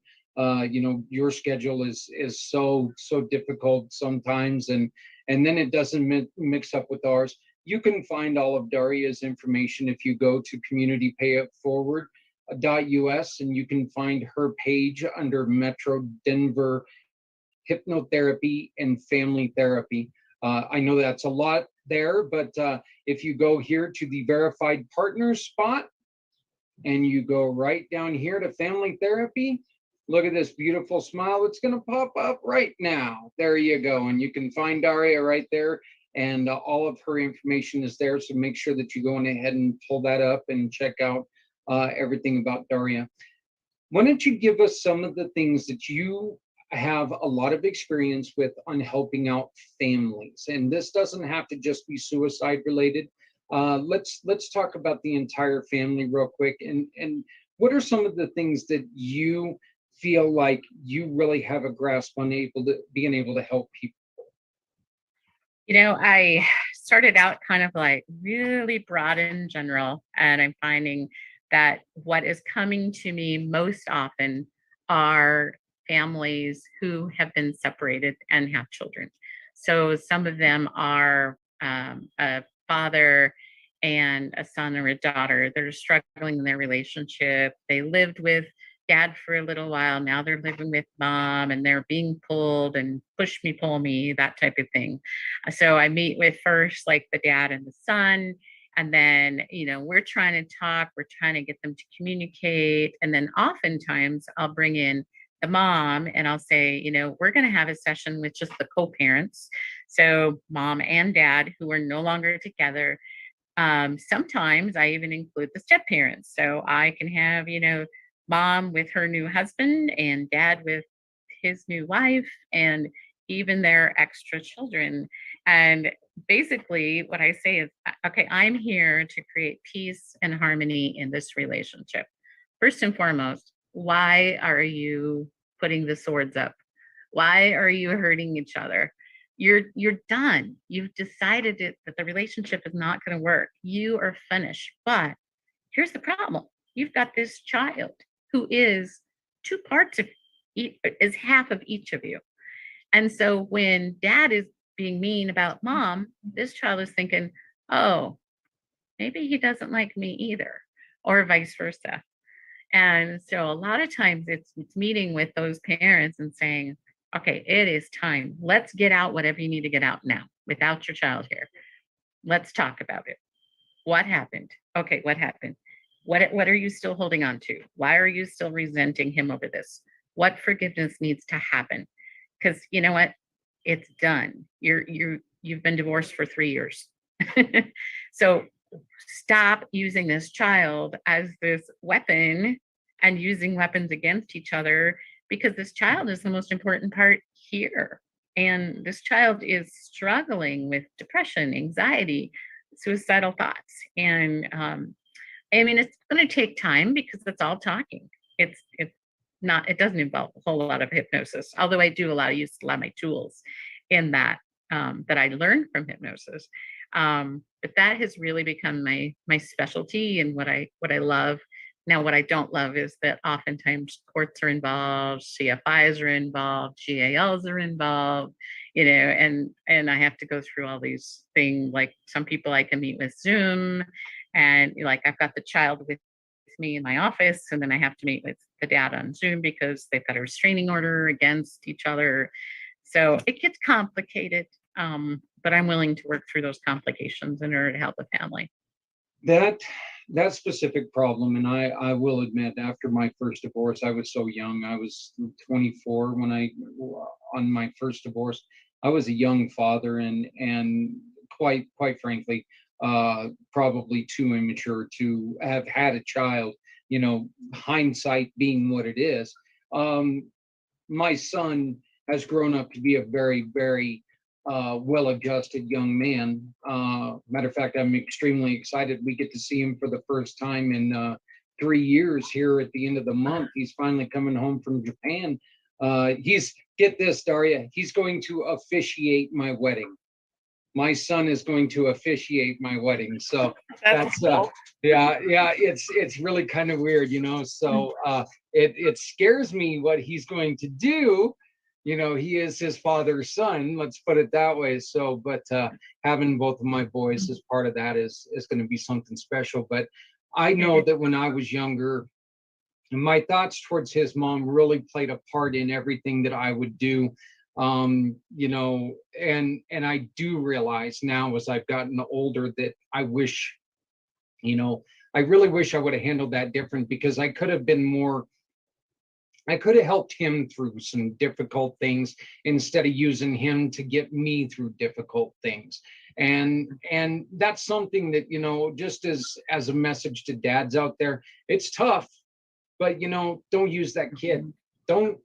[SPEAKER 2] your schedule is so difficult sometimes, and then it doesn't mix up with ours. You can find all of Daria's information if you go to communitypayitforward.us, and you can find her page under Metro Denver Hypnotherapy and Family Therapy. I know that's a lot there, but if you go here to the verified partners spot and you go right down here to family therapy, look at this beautiful smile. It's going to pop up right now. There you go. And you can find Daria right there, and all of her information is there. So make sure that you go ahead and pull that up and check out everything about Daria. Why don't you give us some of the things that you have a lot of experience with on helping out families, and this doesn't have to just be suicide related. Let's talk about the entire family real quick, and what are some of the things that you feel like you really have a grasp on being able to help people?
[SPEAKER 3] I started out kind of like really broad in general, and I'm finding that what is coming to me most often are families who have been separated and have children. So some of them are a father and a son or a daughter that are struggling in their relationship. They lived with dad for a little while. Now they're living with mom and they're being pulled and push me, pull me, that type of thing. So I meet with first like the dad and the son. And then, we're trying to talk, we're trying to get them to communicate. And then oftentimes I'll bring in the mom and I'll say, we're going to have a session with just the co parents. So mom and dad who are no longer together. Sometimes I even include the step parents. So I can have, mom with her new husband and dad with his new wife and even their extra children. And basically, what I say is, okay, I'm here to create peace and harmony in this relationship. First and foremost, why are you putting the swords up? Why are you hurting each other? You're done. You've decided that the relationship is not going to work. You are finished. But here's the problem. You've got this child who is two parts of is half of each of you. And so when dad is being mean about mom, this child is thinking, oh, maybe he doesn't like me either, or vice versa. And so a lot of times it's meeting with those parents and saying, okay, it is time. Let's get out whatever you need to get out now without your child here. Let's talk about it. What happened? Okay, what happened? What are you still holding on to? Why are you still resenting him over this? What forgiveness needs to happen? Because you know what? It's done. You've been divorced for 3 years. So stop using this child as this weapon and using weapons against each other, because this child is the most important part here. And this child is struggling with depression, anxiety, suicidal thoughts. And it's going to take time because it's all talking. It's not, it doesn't involve a whole lot of hypnosis, although I do use a lot of my tools in that that I learned from hypnosis. But that has really become my specialty and what I love. Now, what I don't love is that oftentimes courts are involved, CFIs are involved, GALs are involved, and I have to go through all these things. Like some people I can meet with Zoom, and like I've got the child with me in my office, and then I have to meet with the dad on Zoom because they've got a restraining order against each other. So it gets complicated, but I'm willing to work through those complications in order to help the family.
[SPEAKER 2] That specific problem, and I will admit, after my first divorce, I was so young. I was 24 on my first divorce. I was a young father, and quite frankly, probably too immature to have had a child. Hindsight being what it is. My son has grown up to be a very, very well-adjusted young man. Matter of fact, I'm extremely excited. We get to see him for the first time in 3 years here at the end of the month. He's finally coming home from Japan. Get this, Daria, he's going to officiate my wedding. My son is going to officiate my wedding. So that's
[SPEAKER 3] cool.
[SPEAKER 2] it's really kind of weird, so it scares me what he's going to do. He is his father's son, let's put it that way. So, but having both of my boys as part of that is going to be something special. But I know that when I was younger, my thoughts towards his mom really played a part in everything that I would do. And I do realize now as I've gotten older that I wish, I really wish I would have handled that different, because I could have helped him through some difficult things instead of using him to get me through difficult things. And that's something that, just as a message to dads out there, it's tough, but don't use that kid. Don't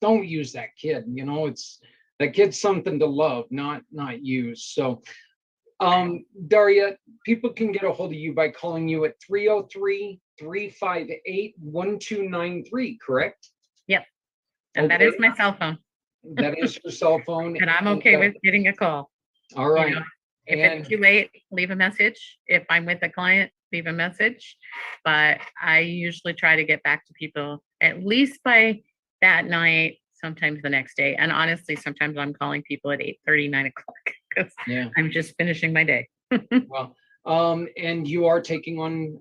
[SPEAKER 2] don't use that kid. It's that kid's something to love, not use. So Daria, people can get a hold of you by calling you at 303-358-1293, correct?
[SPEAKER 3] Yep. And that is my cell phone.
[SPEAKER 2] That is your cell phone.
[SPEAKER 3] And I'm okay with getting a call.
[SPEAKER 2] All right.
[SPEAKER 3] If it's too late, leave a message. If I'm with a client, leave a message. But I usually try to get back to people at least by that night, sometimes the next day. And honestly, sometimes I'm calling people at 8:30, 9 o'clock because I'm just finishing my day.
[SPEAKER 2] Well, and you are taking on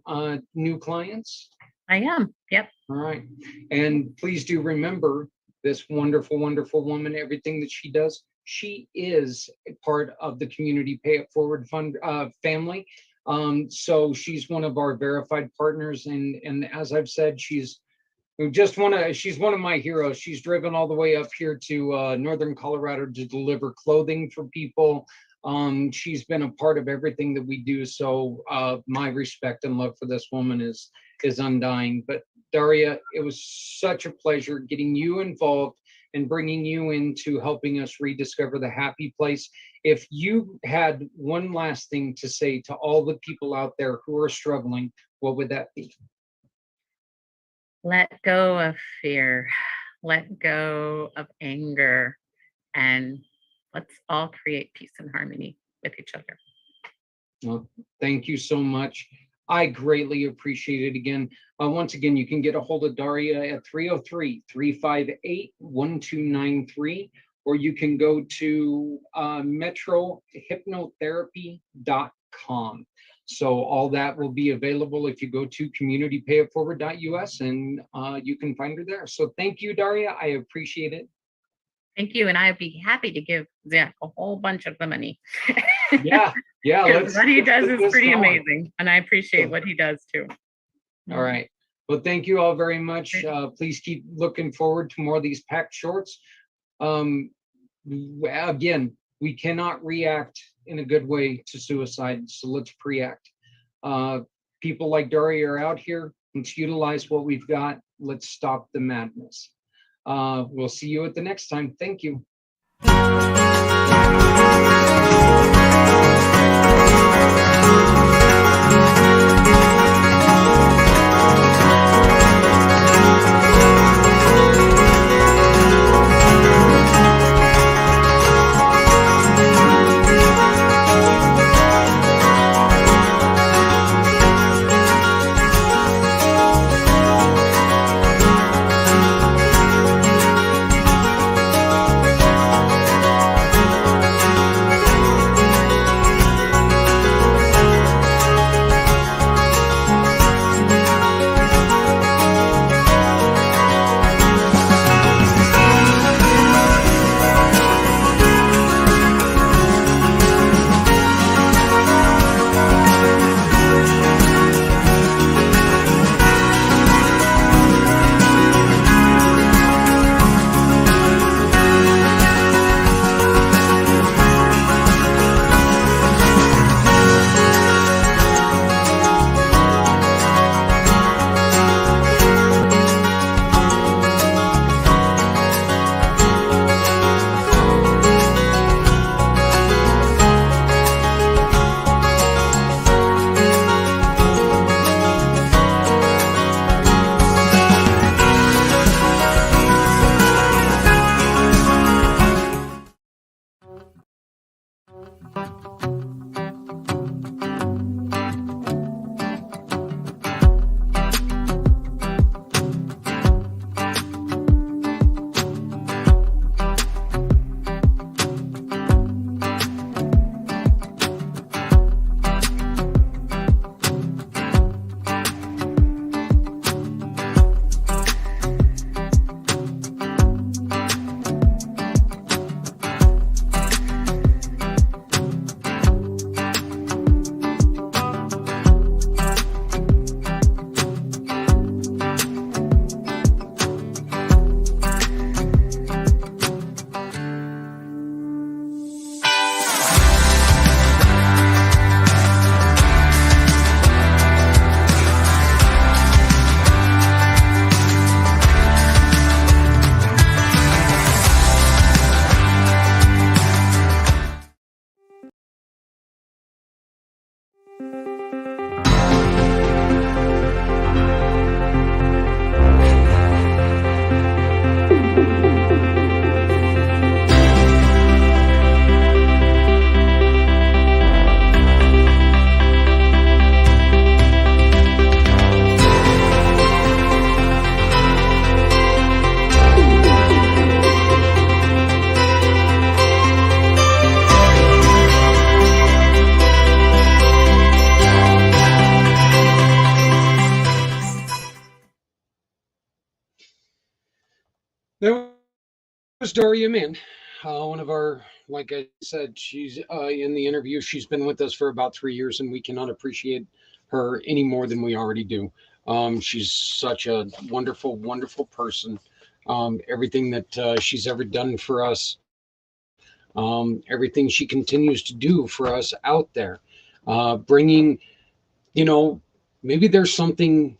[SPEAKER 2] new clients?
[SPEAKER 3] I am. Yep.
[SPEAKER 2] All right. And please do remember this wonderful, wonderful woman, everything that she does. She is a part of the Community Pay It Forward Fund family. So she's one of our verified partners. And as I've said, she's one of my heroes. She's driven all the way up here to Northern Colorado to deliver clothing for people. She's been a part of everything that we do. So my respect and love for this woman is undying. But Daria, it was such a pleasure getting you involved and bringing you into helping us rediscover the happy place. If you had one last thing to say to all the people out there who are struggling, what would that be?
[SPEAKER 3] Let go of fear. Let go of anger. And let's all create peace and harmony with each other.
[SPEAKER 2] Well, thank you so much. I greatly appreciate it. Again, once again, you can get a hold of Daria at 303-358-1293, or you can go to metrohypnotherapy.com. So all that will be available if you go to communitypayitforward.us, and you can find her there. So thank you, Daria. I appreciate it.
[SPEAKER 3] Thank you. And I'd be happy to give Zach a whole bunch of the money.
[SPEAKER 2] Yeah.
[SPEAKER 3] What he does is pretty amazing. And I appreciate what he does too.
[SPEAKER 2] All right. Well, thank you all very much. Please keep looking forward to more of these PACT shorts. Again, we cannot react in a good way to suicide. So let's pre-act. People like Daria are out here. Let's utilize what we've got. Let's stop the madness. We'll see you at the next time. Thank you. That was Daria Min, one of our, like I said, she's in the interview. She's been with us for about 3 years, and we cannot appreciate her any more than we already do. She's such a wonderful, wonderful person. Everything that she's ever done for us, everything she continues to do for us out there, bringing, you know, maybe there's something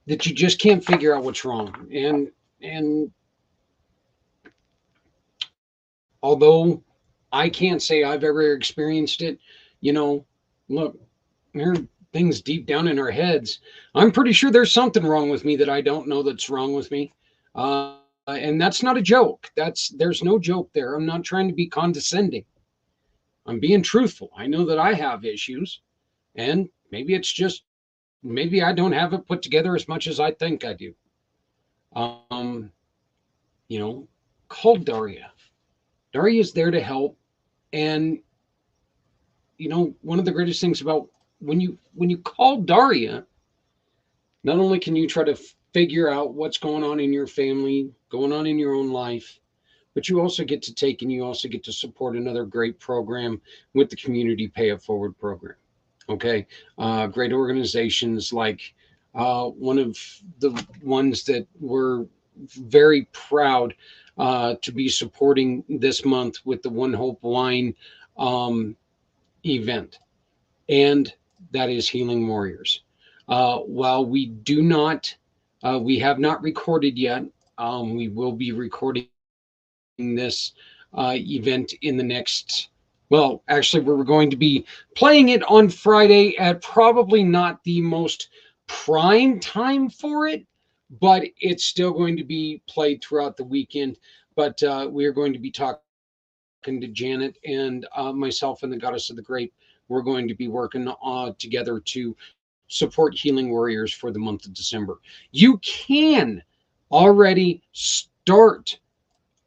[SPEAKER 2] that you just can't figure out what's wrong, and although I can't say I've ever experienced it, you know, look, there are things deep down in our heads. I'm pretty sure there's something wrong with me that I don't know that's wrong with me. And that's not a joke. There's no joke there. I'm not trying to be condescending. I'm being truthful. I know that I have issues, and maybe it's just maybe I don't have it put together as much as I think I do. Um, you know, call Daria. Daria is there to help, and one of the greatest things about when you call Daria, not only can you try to figure out what's going on in your family, going on in your own life, but you also get to take and you also get to support another great program with the Community Pay It Forward program. Okay, great organizations like one of the ones that we're very proud to be supporting this month with the One Hope Wine event, and that is Healing Warriors. While we have not recorded yet. We will be recording this event in the next. Well, actually, we're going to be playing it on Friday at probably not the most prime time for it, but it's still going to be played throughout the weekend. But we are going to be talking to Janet and myself and the Goddess of the Grape. We're going to be working together to support Healing Warriors for the month of December. You can already start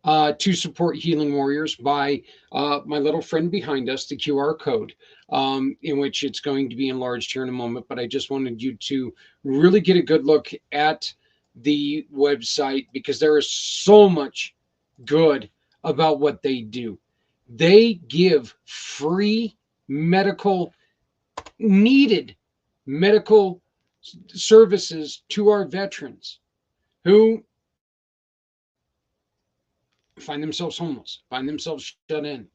[SPEAKER 2] to support Healing Warriors by my little friend behind us, the QR code, in which it's going to be enlarged here in a moment. But I just wanted you to really get a good look at the website because there is so much good about what they do. They give free medical, needed medical services to our veterans who find themselves homeless, find themselves shut in,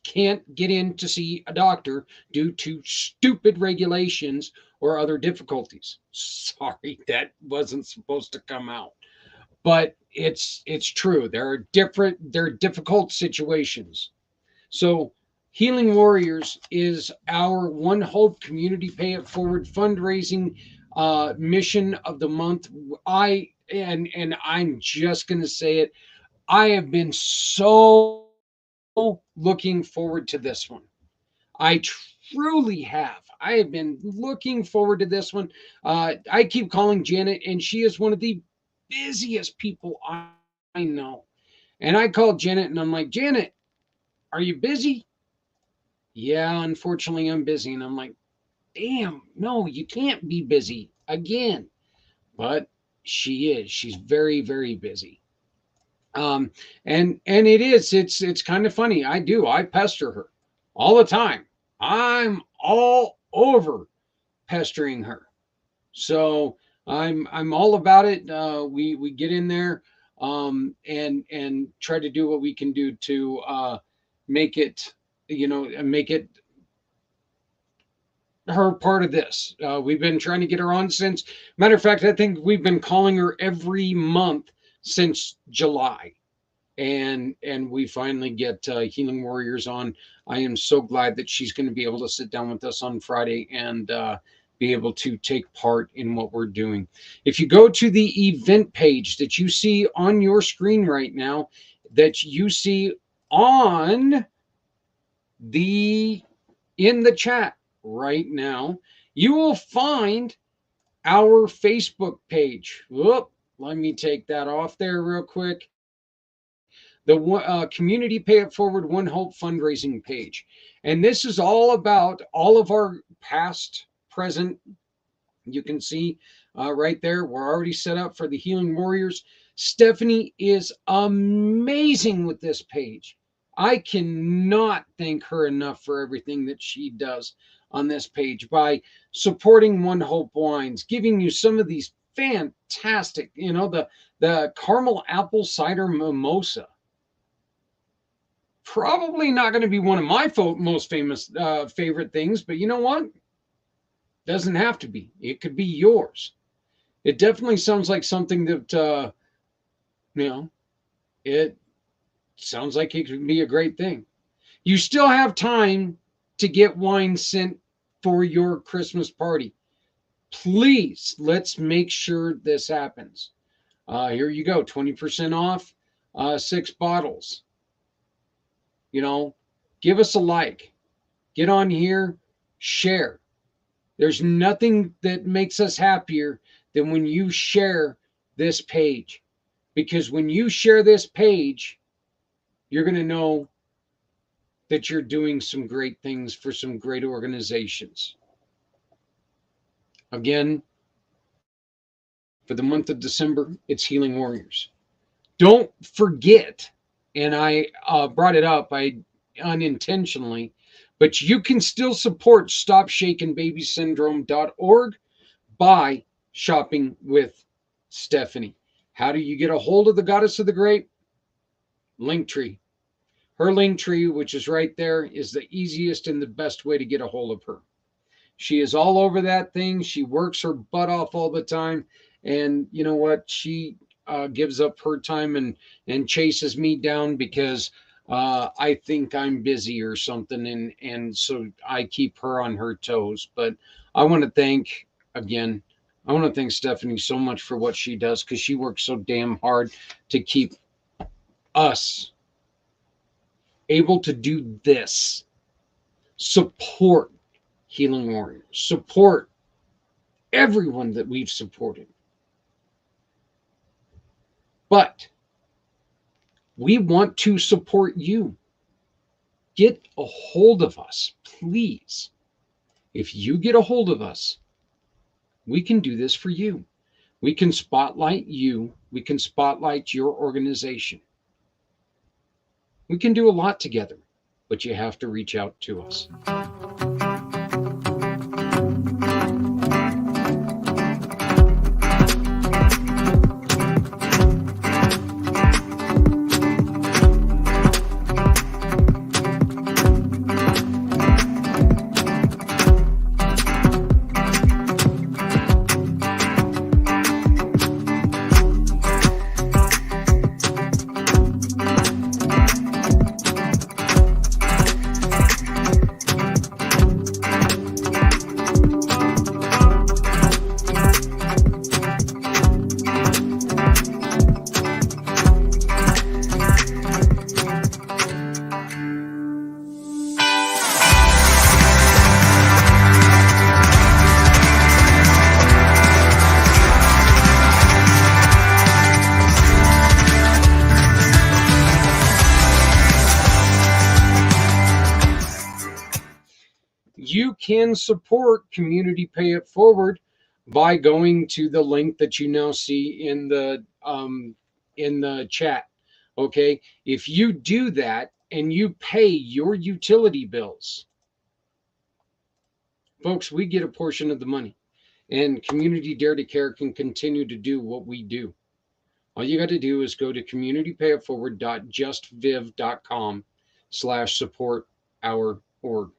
[SPEAKER 2] can't get in to see a doctor due to stupid regulations or other difficulties. Sorry, that wasn't supposed to come out. But it's true. There are difficult situations. So Healing Warriors is our One Hope Community Pay It Forward fundraising mission of the month. And I'm just going to say it. I have been so looking forward to this one. I truly have. I have been looking forward to this one. I keep calling Janet, and she is one of the busiest people I know. And I called Janet, and I'm like, Janet, are you busy? Yeah, unfortunately, I'm busy. And I'm like, damn, no, you can't be busy again. But she is. She's very, very busy. And it's kind of funny. I pester her all the time. I'm all over pestering her. So I'm all about it. We get in there and try to do what we can do to make it, make it her part of this. We've been trying to get her on since. Matter of fact, I think we've been calling her every month since July, and we finally get Healing Warriors on. I am so glad that she's going to be able to sit down with us on Friday and be able to take part in what we're doing. If you go to the event page that you see on your screen right now, that you see on the in the chat right now, you will find our Facebook page. Whoop, let me take that off there real quick. The Community Pay It Forward One Hope fundraising page. And this is all about all of our past, present. You can see right there, we're already set up for the Healing Warriors. Stephanie is amazing with this page. I cannot thank her enough for everything that she does on this page by supporting One Hope Wines, giving you some of these fantastic, the caramel apple cider mimosa. Probably not going to be one of my most famous favorite things, but you know what? Doesn't have to be. It could be yours. It definitely sounds like something that, it sounds like it could be a great thing. You still have time to get wine sent for your Christmas party. Please, let's make sure this happens. Here you go, 20% off 6 bottles. Give us a like. Get on here, share. There's nothing that makes us happier than when you share this page. Because when you share this page, you're going to know that you're doing some great things for some great organizations. Again, for the month of December, it's Healing Warriors. Don't forget, and I brought it up unintentionally, but you can still support StopShakingBabySyndrome.org by shopping with Stephanie. How do you get a hold of the Goddess of the Grape? Linktree. Her Linktree, which is right there, is the easiest and the best way to get a hold of her. She is all over that thing. She works her butt off all the time. And you know what? She gives up her time and chases me down because I think I'm busy or something. And so I keep her on her toes. But I want to thank Stephanie so much for what she does, because she works so damn hard to keep us able to do this. Support Healing Warriors. Support everyone that we've supported. But we want to support you. Get a hold of us, please. If you get a hold of us, we can do this for you. We can spotlight you. We can spotlight your organization. We can do a lot together, but you have to reach out to us. You can support Community Pay It Forward by going to the link that you now see in the chat. Okay, if you do that and you pay your utility bills, folks, we get a portion of the money, and Community Dare to Care can continue to do what we do. All you got to do is go to communitypayitforward.justviv.com/support our org.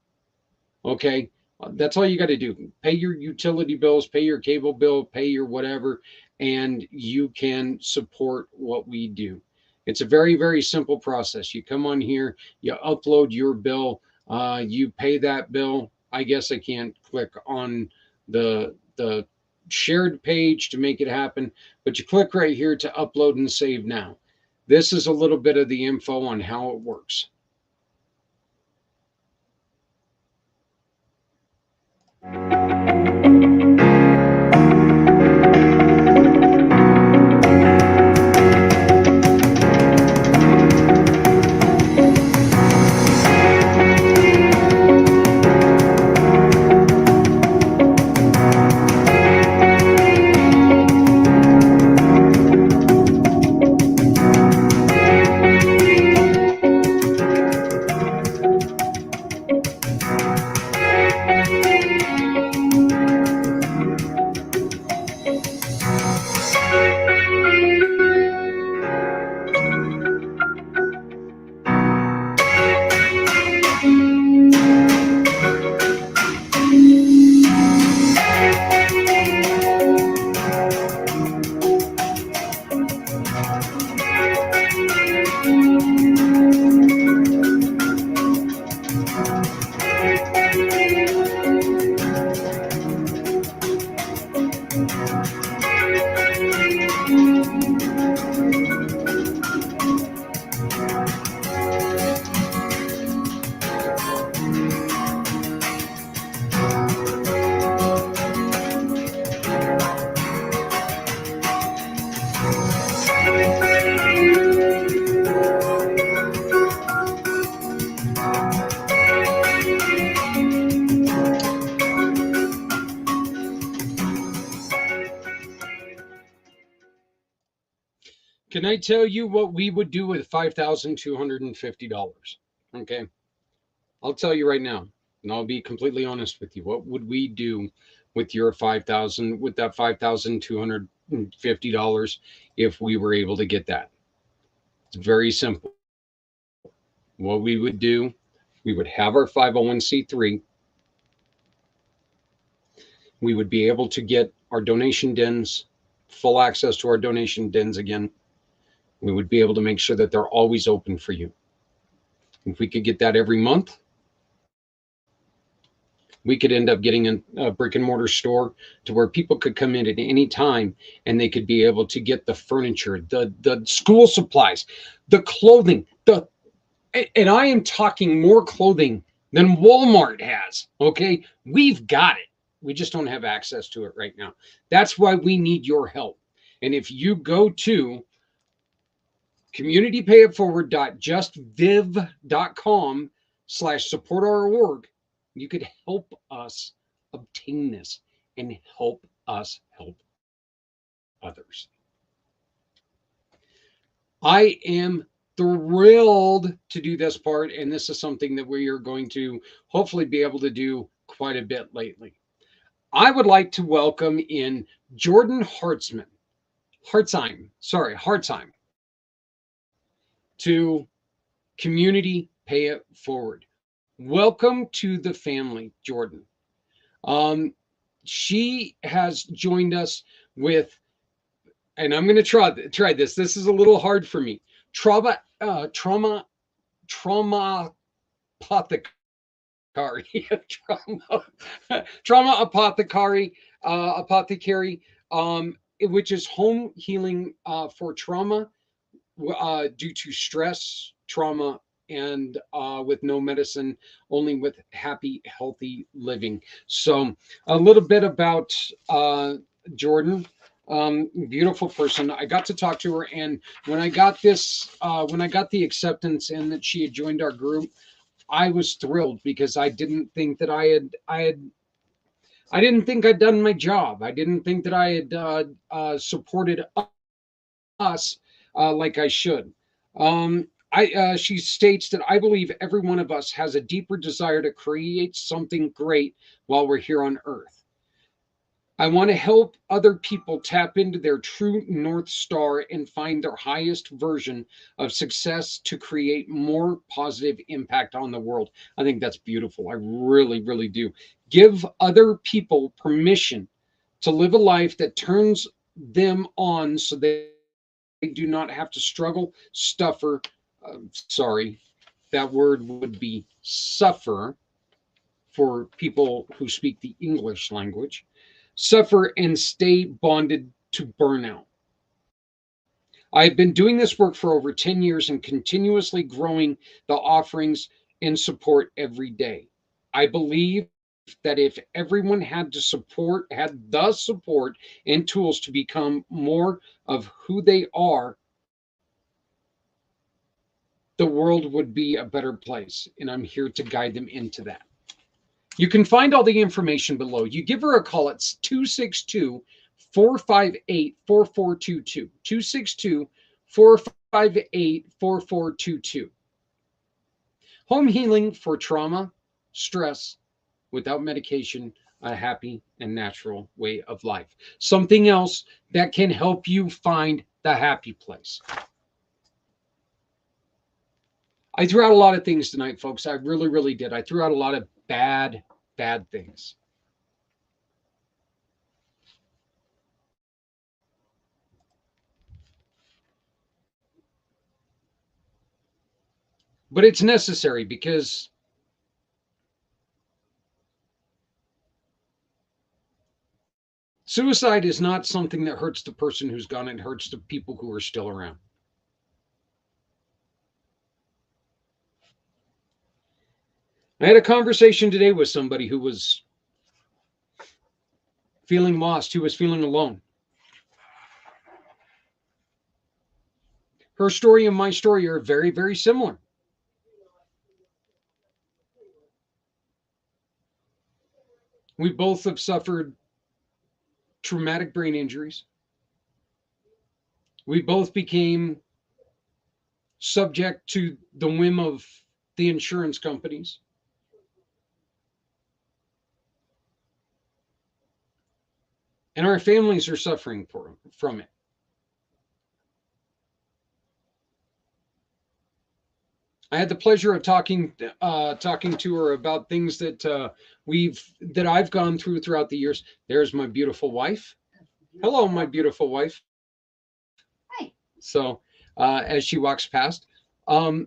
[SPEAKER 2] Okay, that's all you got to do. Pay your utility bills, pay your cable bill, pay your whatever, and you can support what we do. It's a very, very simple process. You come on here, you upload your bill, you pay that bill. I guess I can't click on the shared page to make it happen, but you click right here to upload and save now. This is a little bit of the info on how it works. Can I tell you what we would do with $5,250? Okay. I'll tell you right now, and I'll be completely honest with you. What would we do with your 5,000, with that $5,250 if we were able to get that? It's very simple. What we would do, we would have our 501c3. We would be able to get our donation dens, full access to our donation dens again. We would be able to make sure that they're always open for you. If we could get that every month, we could end up getting a brick and mortar store to where people could come in at any time and they could be able to get the furniture, the school supplies, the clothing, and I am talking more clothing than Walmart has. Okay. We've got it. We just don't have access to it right now. That's why we need your help. And if you go to communitypayitforward.justviv.com/support-our-org, you could help us obtain this and help us help others. I am thrilled to do this part, and this is something that we are going to hopefully be able to do quite a bit lately. I would like to welcome in Jordan Hartzheim to Community Pay It Forward. Welcome to the family, Jordan. She has joined us with, and I'm going to try this. This is a little hard for me. Trauma apothecary, trauma apothecary, which is home healing for trauma due to stress, trauma, and with no medicine, only with happy, healthy living. So a little bit about Jordan. Beautiful person. I got to talk to her, and when I got the acceptance and that she had joined our group, I was thrilled because I didn't think that I didn't think I'd done my job. I didn't think that I had supported us like I should. She states that I believe every one of us has a deeper desire to create something great while we're here on Earth. I want to help other people tap into their true North Star and find their highest version of success to create more positive impact on the world. I think that's beautiful. I really, really do. Give other people permission to live a life that turns them on so they do not have to struggle, that word would be suffer for people who speak the English language. Suffer and stay bonded to burnout. I've been doing this work for over 10 years and continuously growing the offerings and support every day. I believe that if everyone had the support and tools to become more of who they are, the world would be a better place. And I'm here to guide them into that. You can find all the information below. You give her a call. It's 262-458-4422. 262-458-4422. Home healing for trauma, stress, without medication, a happy and natural way of life. Something else that can help you find the happy place. I threw out a lot of things tonight, folks. I really, really did. I threw out a lot of bad things. But it's necessary because suicide is not something that hurts the person who's gone. It hurts the people who are still around. I had a conversation today with somebody who was feeling lost, who was feeling alone. Her story and my story are very, very similar. We both have suffered traumatic brain injuries. We both became subject to the whim of the insurance companies. And our families are suffering from it. I had the pleasure of talking to her about things that I've gone through throughout the years. There's my beautiful wife. Hello, my beautiful wife.
[SPEAKER 4] Hi.
[SPEAKER 2] So as she walks past, I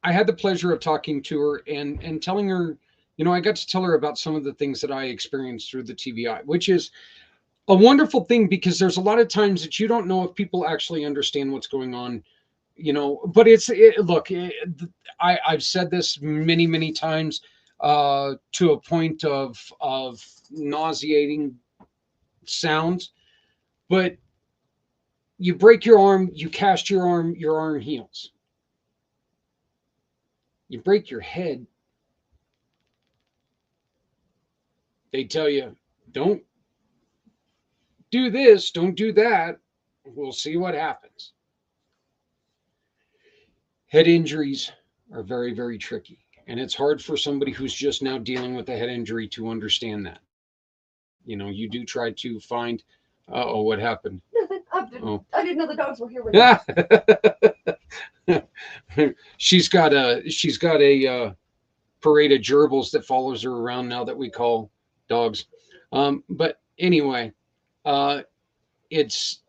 [SPEAKER 2] had the pleasure of talking to her and telling her, I got to tell her about some of the things that I experienced through the TBI, which is a wonderful thing because there's a lot of times that you don't know if people actually understand what's going on, but I've said this many, many times to a point of nauseating sounds, but you break your arm, you cast your arm heals. You break your head, they tell you, don't do this, don't do that. We'll see what happens. Head injuries are very, very tricky. And it's hard for somebody who's just now dealing with a head injury to understand that. You do try to find, what happened?
[SPEAKER 4] Nothing. I didn't know the dogs were here with
[SPEAKER 2] us. She's got a parade of gerbils that follows her around now that we call dogs. But anyway, it's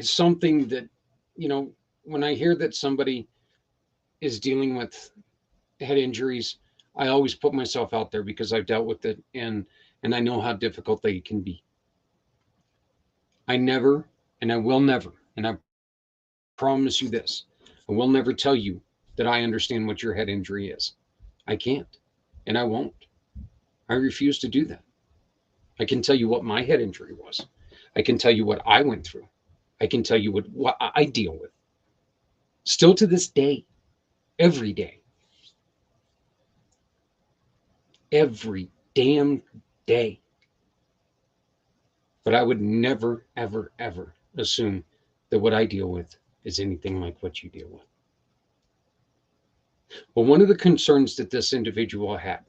[SPEAKER 2] something that, when I hear that somebody is dealing with head injuries, I always put myself out there because I've dealt with it and I know how difficult they can be. I never, and I will never, and I promise you this, I will never tell you that I understand what your head injury is. I can't, and I won't. I refuse to do that. I can tell you what my head injury was. I can tell you what I went through. I can tell you what I deal with. Still to this day, every day. Every damn day. But I would never, ever, ever assume that what I deal with is anything like what you deal with. Well, one of the concerns that this individual had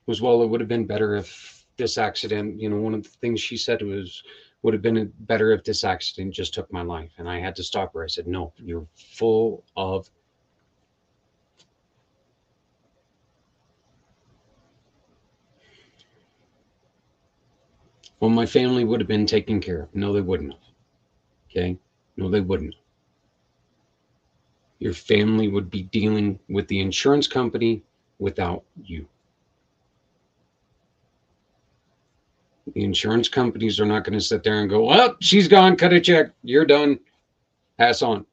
[SPEAKER 2] was, well, it would have been better if this accident, one of the things she said would have been better if this accident just took my life. And I had to stop her. I said, no, you're full of well, my family would have been taken care of. No, they wouldn't have. Okay? No, they wouldn't. Your family would be dealing with the insurance company without you. The insurance companies are not going to sit there and go, well, she's gone, cut a check, you're done, pass on.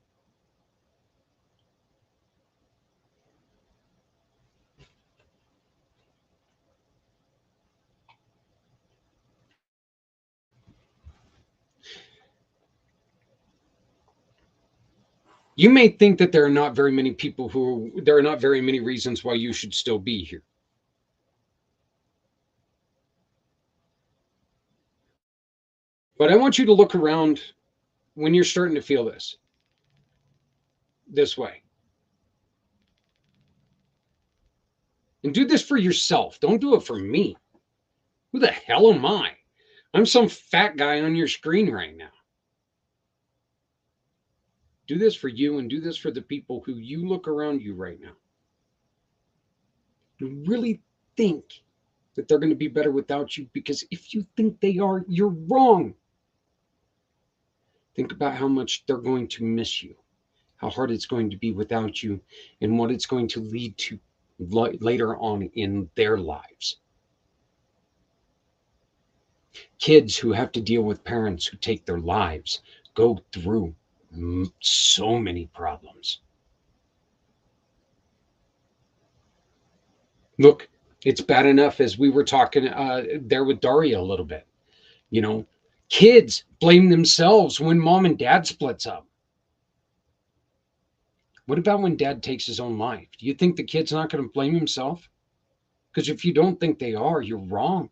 [SPEAKER 2] You may think that there are not very many reasons why you should still be here. But I want you to look around when you're starting to feel this way. And do this for yourself. Don't do it for me. Who the hell am I? I'm some fat guy on your screen right now. Do this for you and do this for the people who you look around you right now. You really think that they're going to be better without you, because if you think they are, you're wrong. Think about how much they're going to miss you, how hard it's going to be without you, and what it's going to lead to later on in their lives. Kids who have to deal with parents who take their lives go through so many problems. Look, it's bad enough, as we were talking there with Daria a little bit. Kids blame themselves when mom and dad splits up. What about when dad takes his own life? Do you think the kid's not going to blame himself? Because if you don't think they are, you're wrong.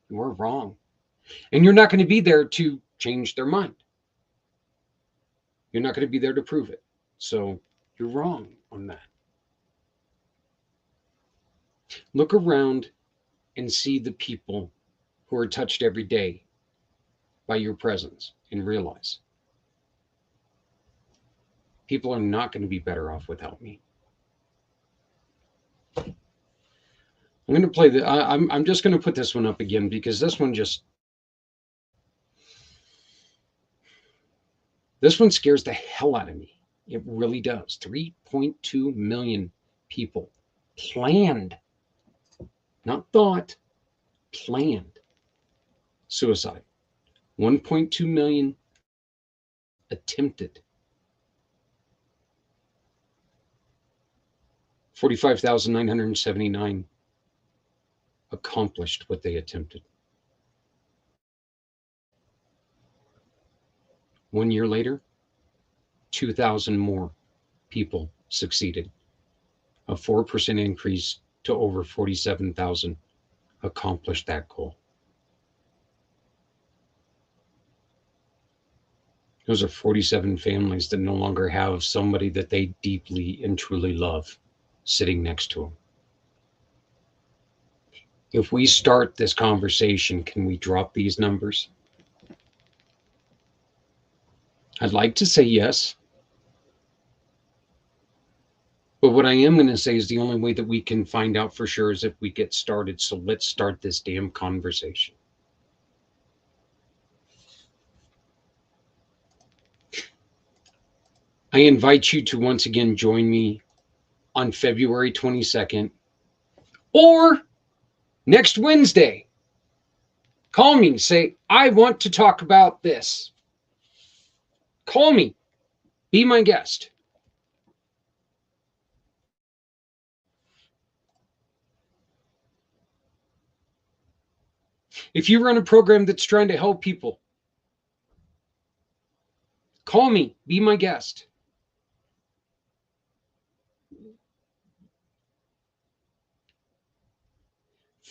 [SPEAKER 2] We're wrong. And you're not going to be there to change their mind. You're not going to be there to prove it. So you're wrong on that. Look around and see the people who are touched every day by your presence and realize people are not going to be better off without me. I'm going to play the. I'm just going to put this one up again because this one scares the hell out of me. It really does. 3.2 million people planned, not thought, planned suicide. 1.2 million attempted. 45,979 accomplished what they attempted. 1 year later, 2,000 more people succeeded. A 4% increase to over 47,000 accomplished that goal. Those are 47 families that no longer have somebody that they deeply and truly love sitting next to them. If we start this conversation, can we drop these numbers? I'd like to say yes. But what I am going to say is the only way that we can find out for sure is if we get started. So let's start this damn conversation. I invite you to once again join me on February 22nd or next Wednesday. Call me, say, I want to talk about this. Call me, be my guest. If you run a program that's trying to help people, call me, be my guest.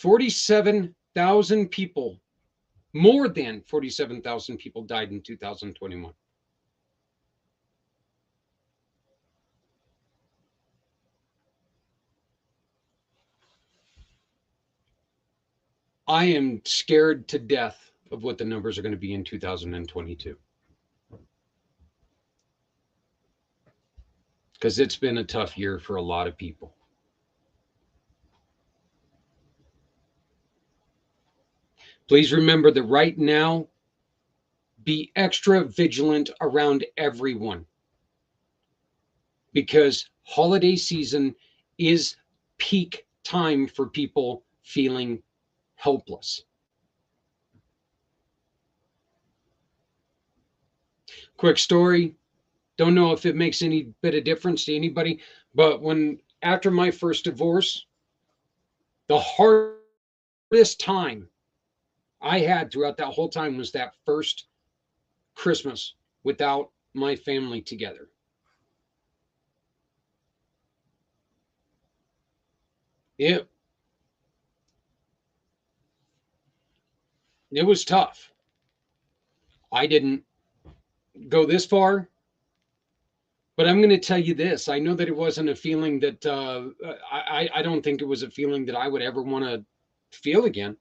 [SPEAKER 2] $47,000 people, more than 47,000 people died in 2021. I am scared to death of what the numbers are going to be in 2022. Because it's been a tough year for a lot of people. Please remember that right now, be extra vigilant around everyone. Because holiday season is peak time for people feeling helpless. Quick story. Don't know if it makes any bit of difference to anybody, but after my first divorce, the hardest time I had throughout that whole time was that first Christmas without my family together. It was tough. I didn't go this far, but I'm going to tell you this. I know that it wasn't a feeling that I don't think it was a feeling that I would ever want to feel again.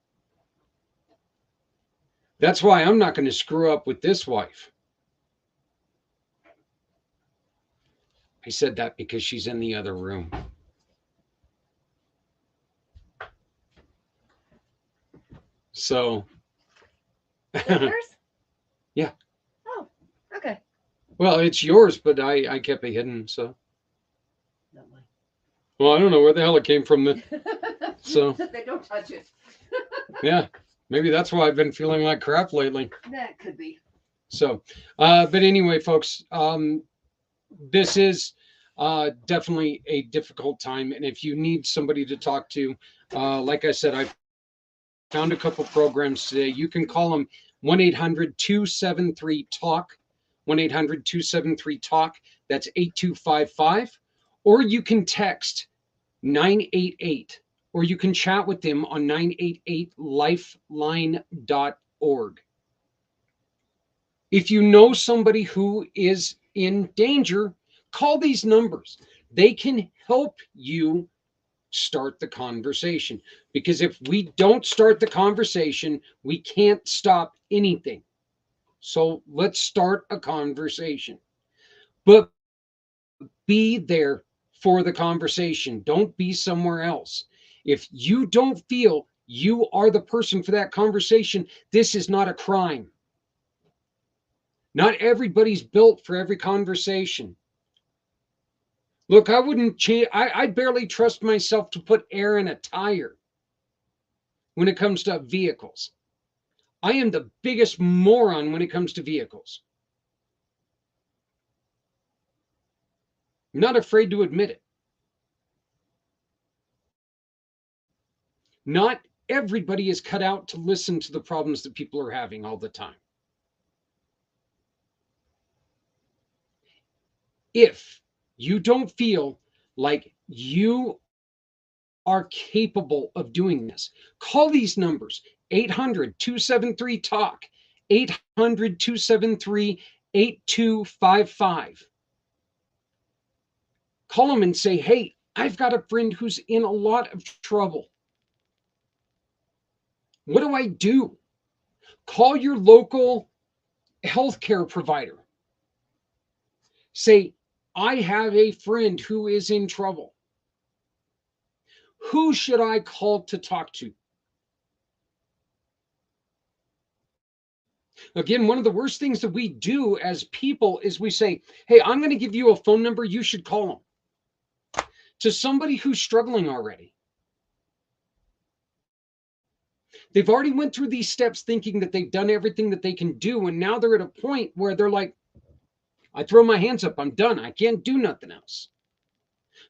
[SPEAKER 2] That's why I'm not going to screw up with this wife. I said that because she's in the other room. So.
[SPEAKER 4] Yours?
[SPEAKER 2] Yeah.
[SPEAKER 4] Oh, okay.
[SPEAKER 2] Well, it's yours, but I kept it hidden, so.
[SPEAKER 4] Don't mind.
[SPEAKER 2] Well, I don't know where the hell it came from then. So.
[SPEAKER 4] They don't touch it.
[SPEAKER 2] Yeah. Maybe that's why I've been feeling like crap lately.
[SPEAKER 4] That could be.
[SPEAKER 2] So, but anyway, folks, this is definitely a difficult time. And if you need somebody to talk to, like I said, I found a couple programs today. You can call them 1-800-273-TALK, 1-800-273-TALK. That's 8255. Or you can text 988 or you can chat with them on 988lifeline.org. If you know somebody who is in danger, call these numbers. They can help you start the conversation. Because if we don't start the conversation, we can't stop anything. So let's start a conversation. But be there for the conversation. Don't be somewhere else. If you don't feel you are the person for that conversation, this is not a crime. Not everybody's built for every conversation. Look, I wouldn't change. I barely trust myself to put air in a tire when it comes to vehicles. I am the biggest moron when it comes to vehicles. I'm not afraid to admit it. Not everybody is cut out to listen to the problems that people are having all the time. If you don't feel like you are capable of doing this, call these numbers: 800-273-TALK, 800-273-8255. Call them and say, hey, I've got a friend who's in a lot of trouble. What do I do? Call your local healthcare provider. Say, I have a friend who is in trouble. Who should I call to talk to? Again, one of the worst things that we do as people is we say, hey, I'm going to give you a phone number. You should call them. To somebody who's struggling already. They've already went through these steps thinking that they've done everything that they can do. And now they're at a point where they're like, I throw my hands up. I'm done. I can't do nothing else.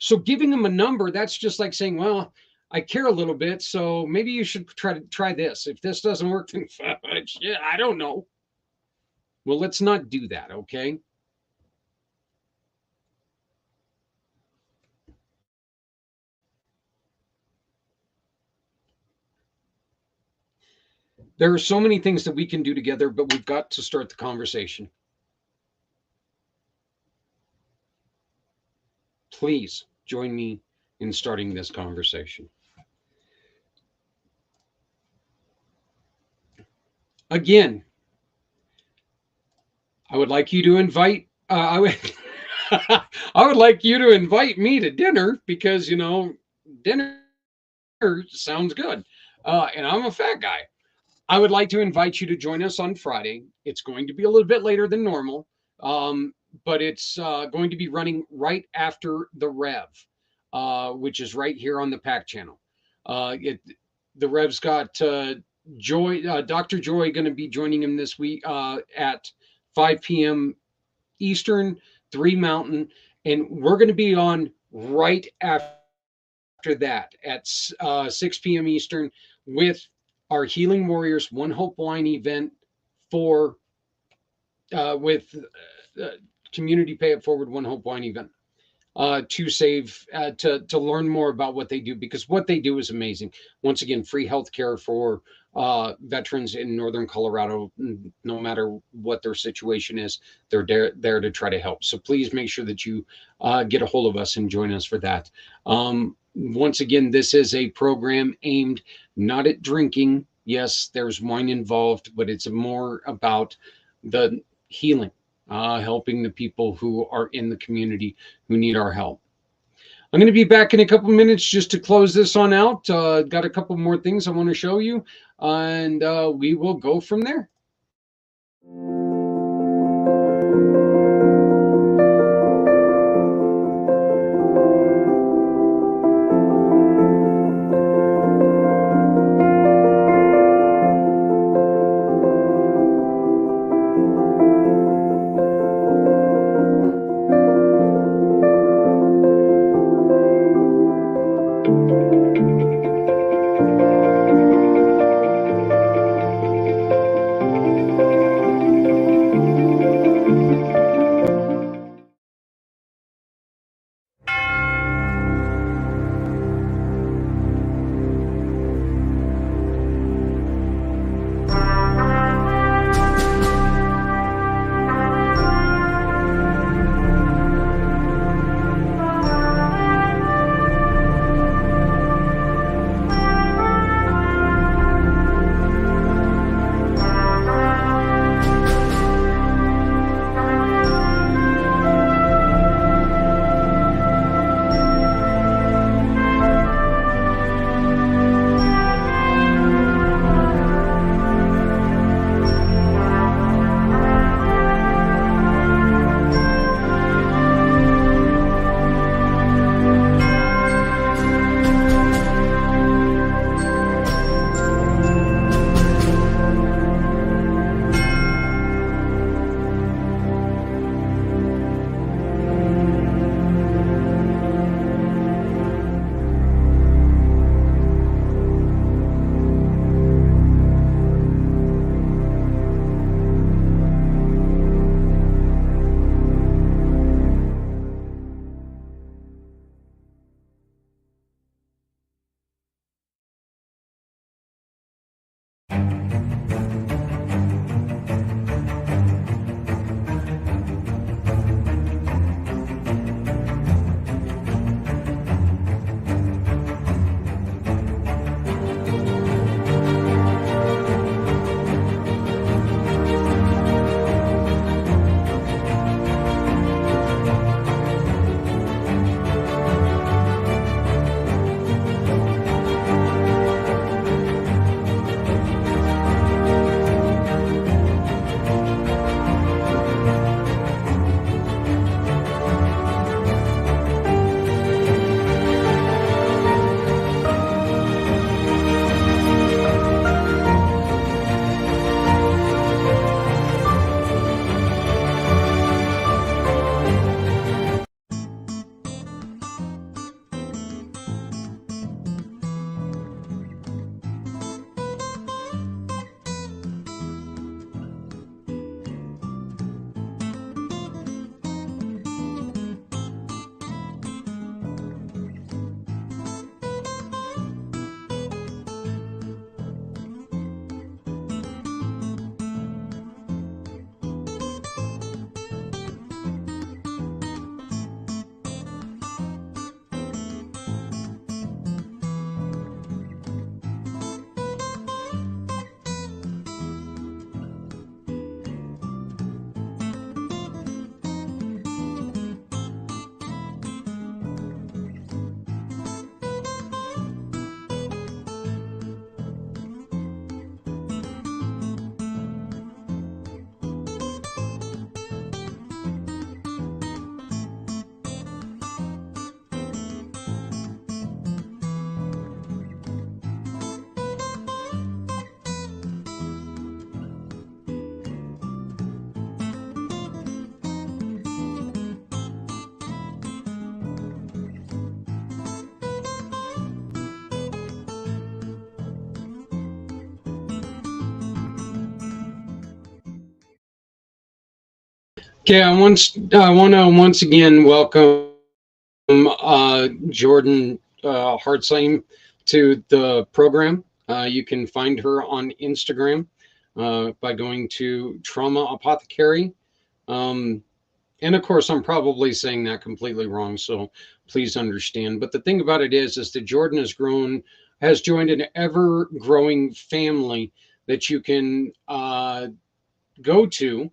[SPEAKER 2] So giving them a number, that's just like saying, well, I care a little bit, so maybe you should try this. If this doesn't work, then yeah, I don't know. Well, let's not do that, okay? There are so many things that we can do together, but we've got to start the conversation. Please join me in starting this conversation. Again, I would like you to invite, I would like you to invite me to dinner because, you know, dinner sounds good. And I'm a fat guy. I would like to invite you to join us on Friday. It's going to be a little bit later than normal, but it's going to be running right after the Rev, which is right here on the pACT channel. The Rev's got Joy, Dr. Joy, going to be joining him this week at 5 p.m. Eastern, 3 Mountain, and we're going to be on right after that at 6 p.m. Eastern with our Healing Warriors One Hope Wine event for with Community Pay It Forward One Hope Wine event to save to learn more about what they do, because what they do is amazing. Once again, free healthcare for veterans in northern Colorado. No matter what their situation is, they're there to try to help. So please make sure that you get a hold of us and join us for that. Once again, this is a program aimed not at drinking. Yes, there's wine involved, but it's more about the healing, helping the people who are in the community who need our help. I'm going to be back in a couple minutes just to close this on out. Got a couple more things I want to show you, and we will go from there. Okay, I want to once again welcome Jordan Hartzlame to the program. You can find her on Instagram by going to Trauma Apothecary. And of course, I'm probably saying that completely wrong, so please understand. But the thing about it is that Jordan has joined an ever-growing family that you can go to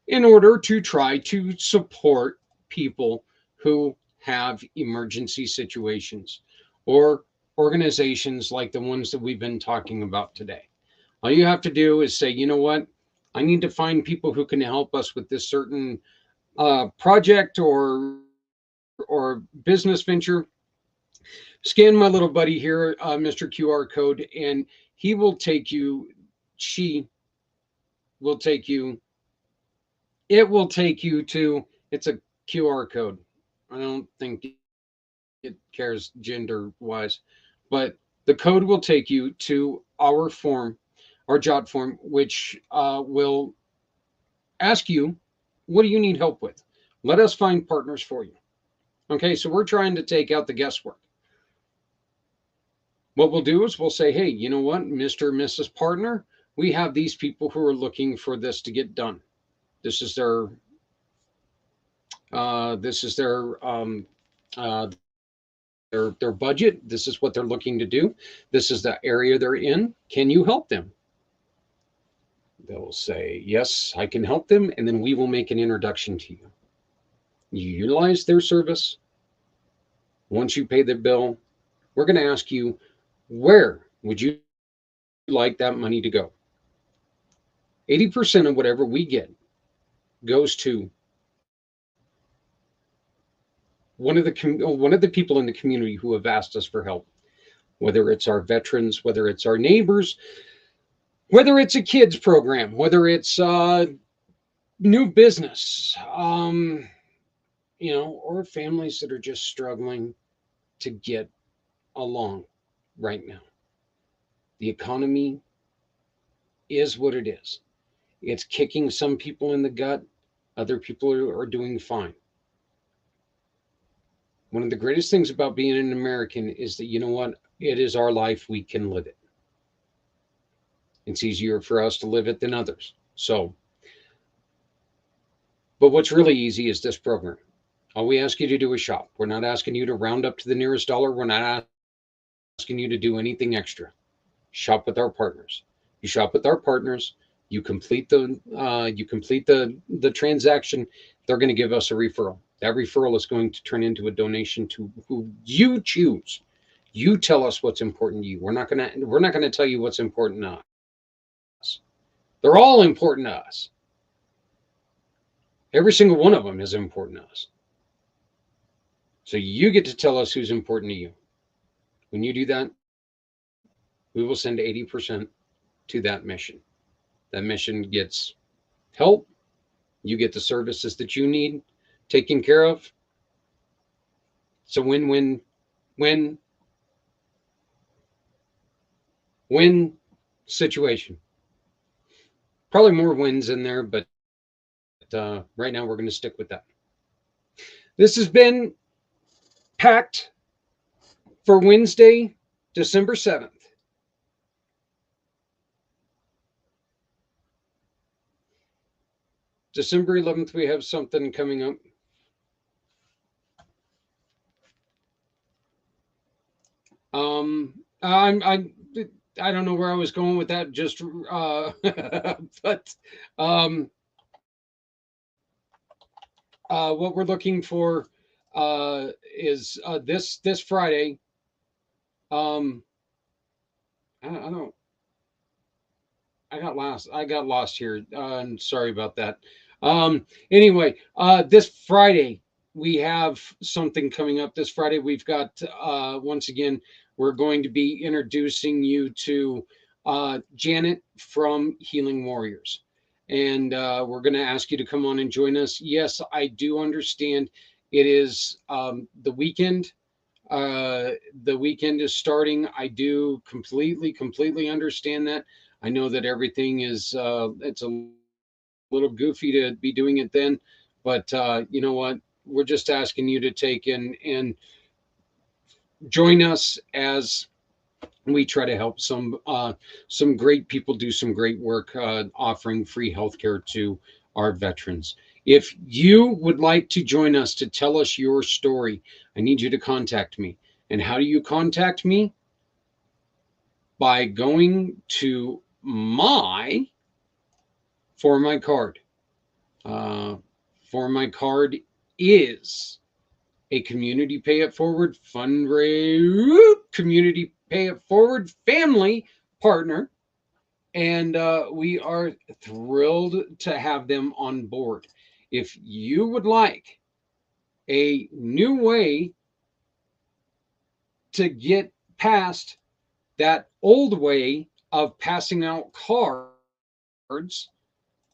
[SPEAKER 2] in order to try to support people who have emergency situations or organizations like the ones that we've been talking about today. All you have to do is say, you know what? I need to find people who can help us with this certain project or business venture. Scan my little buddy here, Mr. QR code, and he will take you. She will take you. It will take you to. It's a QR code. I don't think it cares gender wise, but the code will take you to our form, our jot form, which will ask you, what do you need help with? Let us find partners for you. Okay, so we're trying to take out the guesswork. What we'll do is we'll say, hey, you know what, Mr. and Mrs. Partner, we have these people who are looking for this to get done. This is their this is uh, their budget. This is what they're looking to do. This is the area they're in. Can you help them? They'll say, yes, I can help them. And then we will make an introduction to you. You utilize their service. Once you pay the bill, we're going to ask you, where would you like that money to go? 80% of whatever we get goes to one of the people in the community who have asked us for help, whether it's our veterans, whether it's our neighbors, whether it's a kids program, whether it's new business, or families that are just struggling to get along right now. The economy is what it is. It's kicking some people in the gut. Other people are doing fine. One of the greatest things about being an American is that, you know what? It is our life. We can live it. It's easier for us to live it than others. So, but what's really easy is this program. All we ask you to do is shop. We're not asking you to round up to the nearest dollar. We're not asking you to do anything extra. Shop with our partners. You shop with our partners. You complete the transaction. They're going to give us a referral. That referral is going to turn into a donation to who you choose. You tell us what's important to you. We're not going to tell you what's important to us. They're all important to us. Every single one of them is important to us. So you get to tell us who's important to you. When you do that, we will send 80% to that mission. That mission gets help. You get the services that you need taken care of. It's a win-win situation. Probably more wins in there, but right now we're going to stick with that. This has been pACT for Wednesday, December 7th. December 11th, we have something coming up. I don't know where I was going with that. Just, but what we're looking for is this Friday. I don't. I got lost here. I'm sorry about that. Anyway, this Friday we have something coming up. This Friday we've got once again we're going to be introducing you to Janet from Healing Warriors, and we're going to ask you to come on and join us. Yes, I do understand. It is the weekend. The weekend is starting. I do completely understand that. I know that everything is it's a little goofy to be doing it then, but you know what? We're just asking you to take in and join us as we try to help some great people do some great work, offering free healthcare to our veterans. If you would like to join us to tell us your story, I need you to contact me. And how do you contact me? By going to my For My Card. For My Card is a community pay it forward fundraiser, community pay it forward family partner, and we are thrilled to have them on board. If you would like a new way to get past that old way of passing out cards,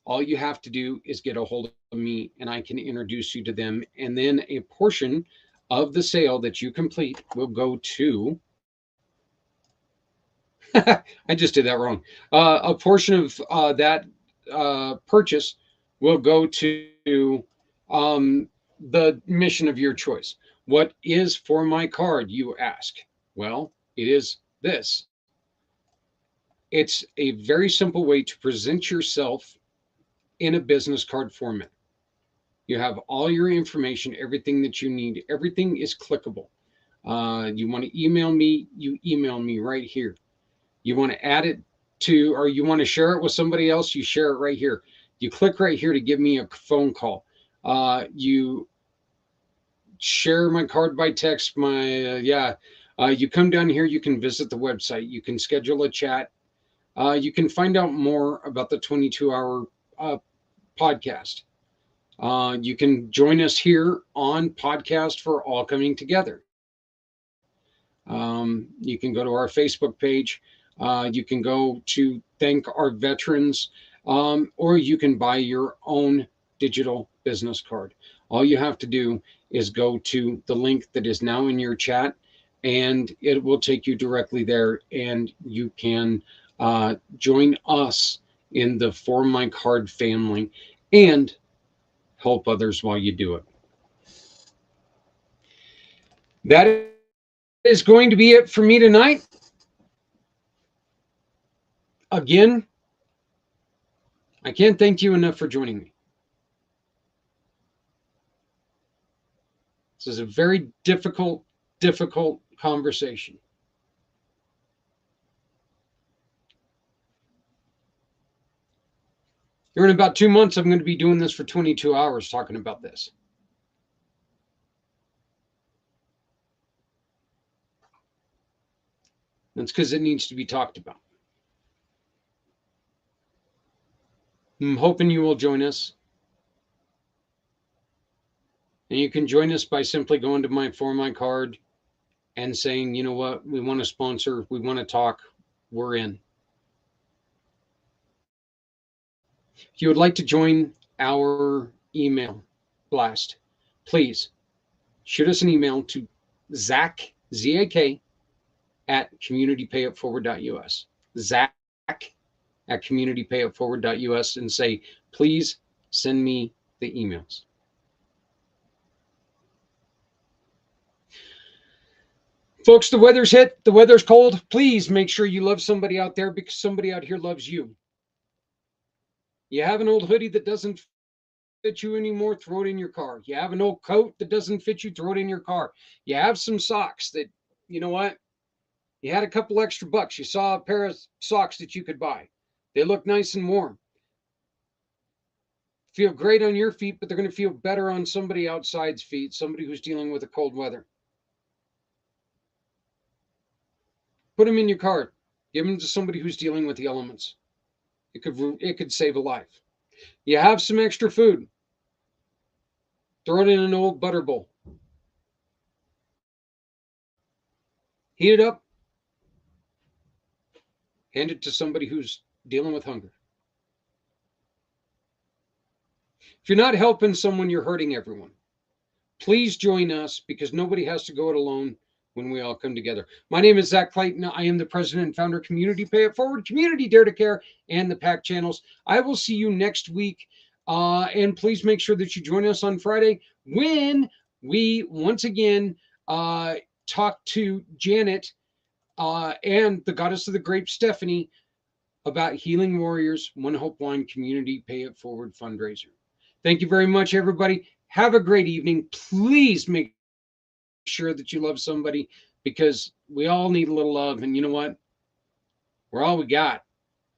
[SPEAKER 2] all you have to do is get a hold of me and I can introduce you to them. And then a portion of the sale that you complete will go to, I just did that wrong. A portion of that purchase will go to the mission of your choice. What is For My Card, you ask? Well, it is this. It's a very simple way to present yourself in a business card format. You have all your information, everything that you need. Everything is clickable. You want to email me, you email me right here. You want to add it to, or you want to share it with somebody else, you share it right here. You click right here to give me a phone call. You share my card by text. You come down here, you can visit the website, you can schedule a chat. You can find out more about the 22-hour podcast. You can join us here on Podcast for All Coming Together. You can go to our Facebook page. You can go to thank our veterans, or you can buy your own digital business card. All you have to do is go to the link that is now in your chat, and it will take you directly there, and you can join us in the For My Card family and help others while you do it. That is going to be it for me tonight. Again, I can't thank you enough for joining me. This is a very difficult conversation. Here in about 2 months, I'm going to be doing this for 22 hours talking about this. That's because it needs to be talked about. I'm hoping you will join us. And you can join us by simply going to my For My Card and saying, you know what, we want to sponsor, we want to talk, we're in. If you would like to join our email blast, please shoot us an email to Zach, Z-A-K, at communitypayitforward.us. Zach at communitypayitforward.us, and say, please send me the emails. Folks, the weather's hit. The weather's cold. Please make sure you love somebody out there, because somebody out here loves you. You have an old hoodie that doesn't fit you anymore, throw it in your car. You have an old coat that doesn't fit you, throw it in your car. You have some socks that, you know what? You had a couple extra bucks. You saw a pair of socks that you could buy. They look nice and warm. Feel great on your feet, but they're going to feel better on somebody outside's feet, somebody who's dealing with the cold weather. Put them in your car. Give them to somebody who's dealing with the elements. It could save a life. You have some extra food. Throw it in an old butter bowl. Heat it up. Hand it to somebody who's dealing with hunger. If you're not helping someone, you're hurting everyone. Please join us, because nobody has to go it alone when we all come together. My name is Zach Clayton. I am the president and founder of Community Pay It Forward, Community Dare to Care, and the pACT channels. I will see you next week. And please make sure that you join us on Friday when we once again talk to Janet and the goddess of the grape, Stephanie, about Healing Warriors One Hope Wine Community Pay It Forward fundraiser. Thank you very much, everybody. Have a great evening. Please make sure that you love somebody, because we all need a little love. And you know what? We're all we got.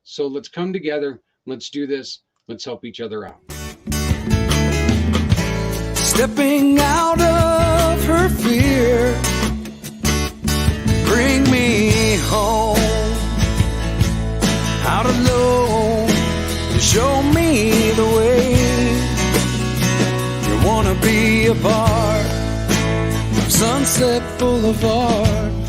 [SPEAKER 2] So let's come together. Let's do this. Let's help each other out.
[SPEAKER 1] Stepping out of her fear, bring me home. Out alone, show me the way. You wanna be a part of Sunset Boulevard.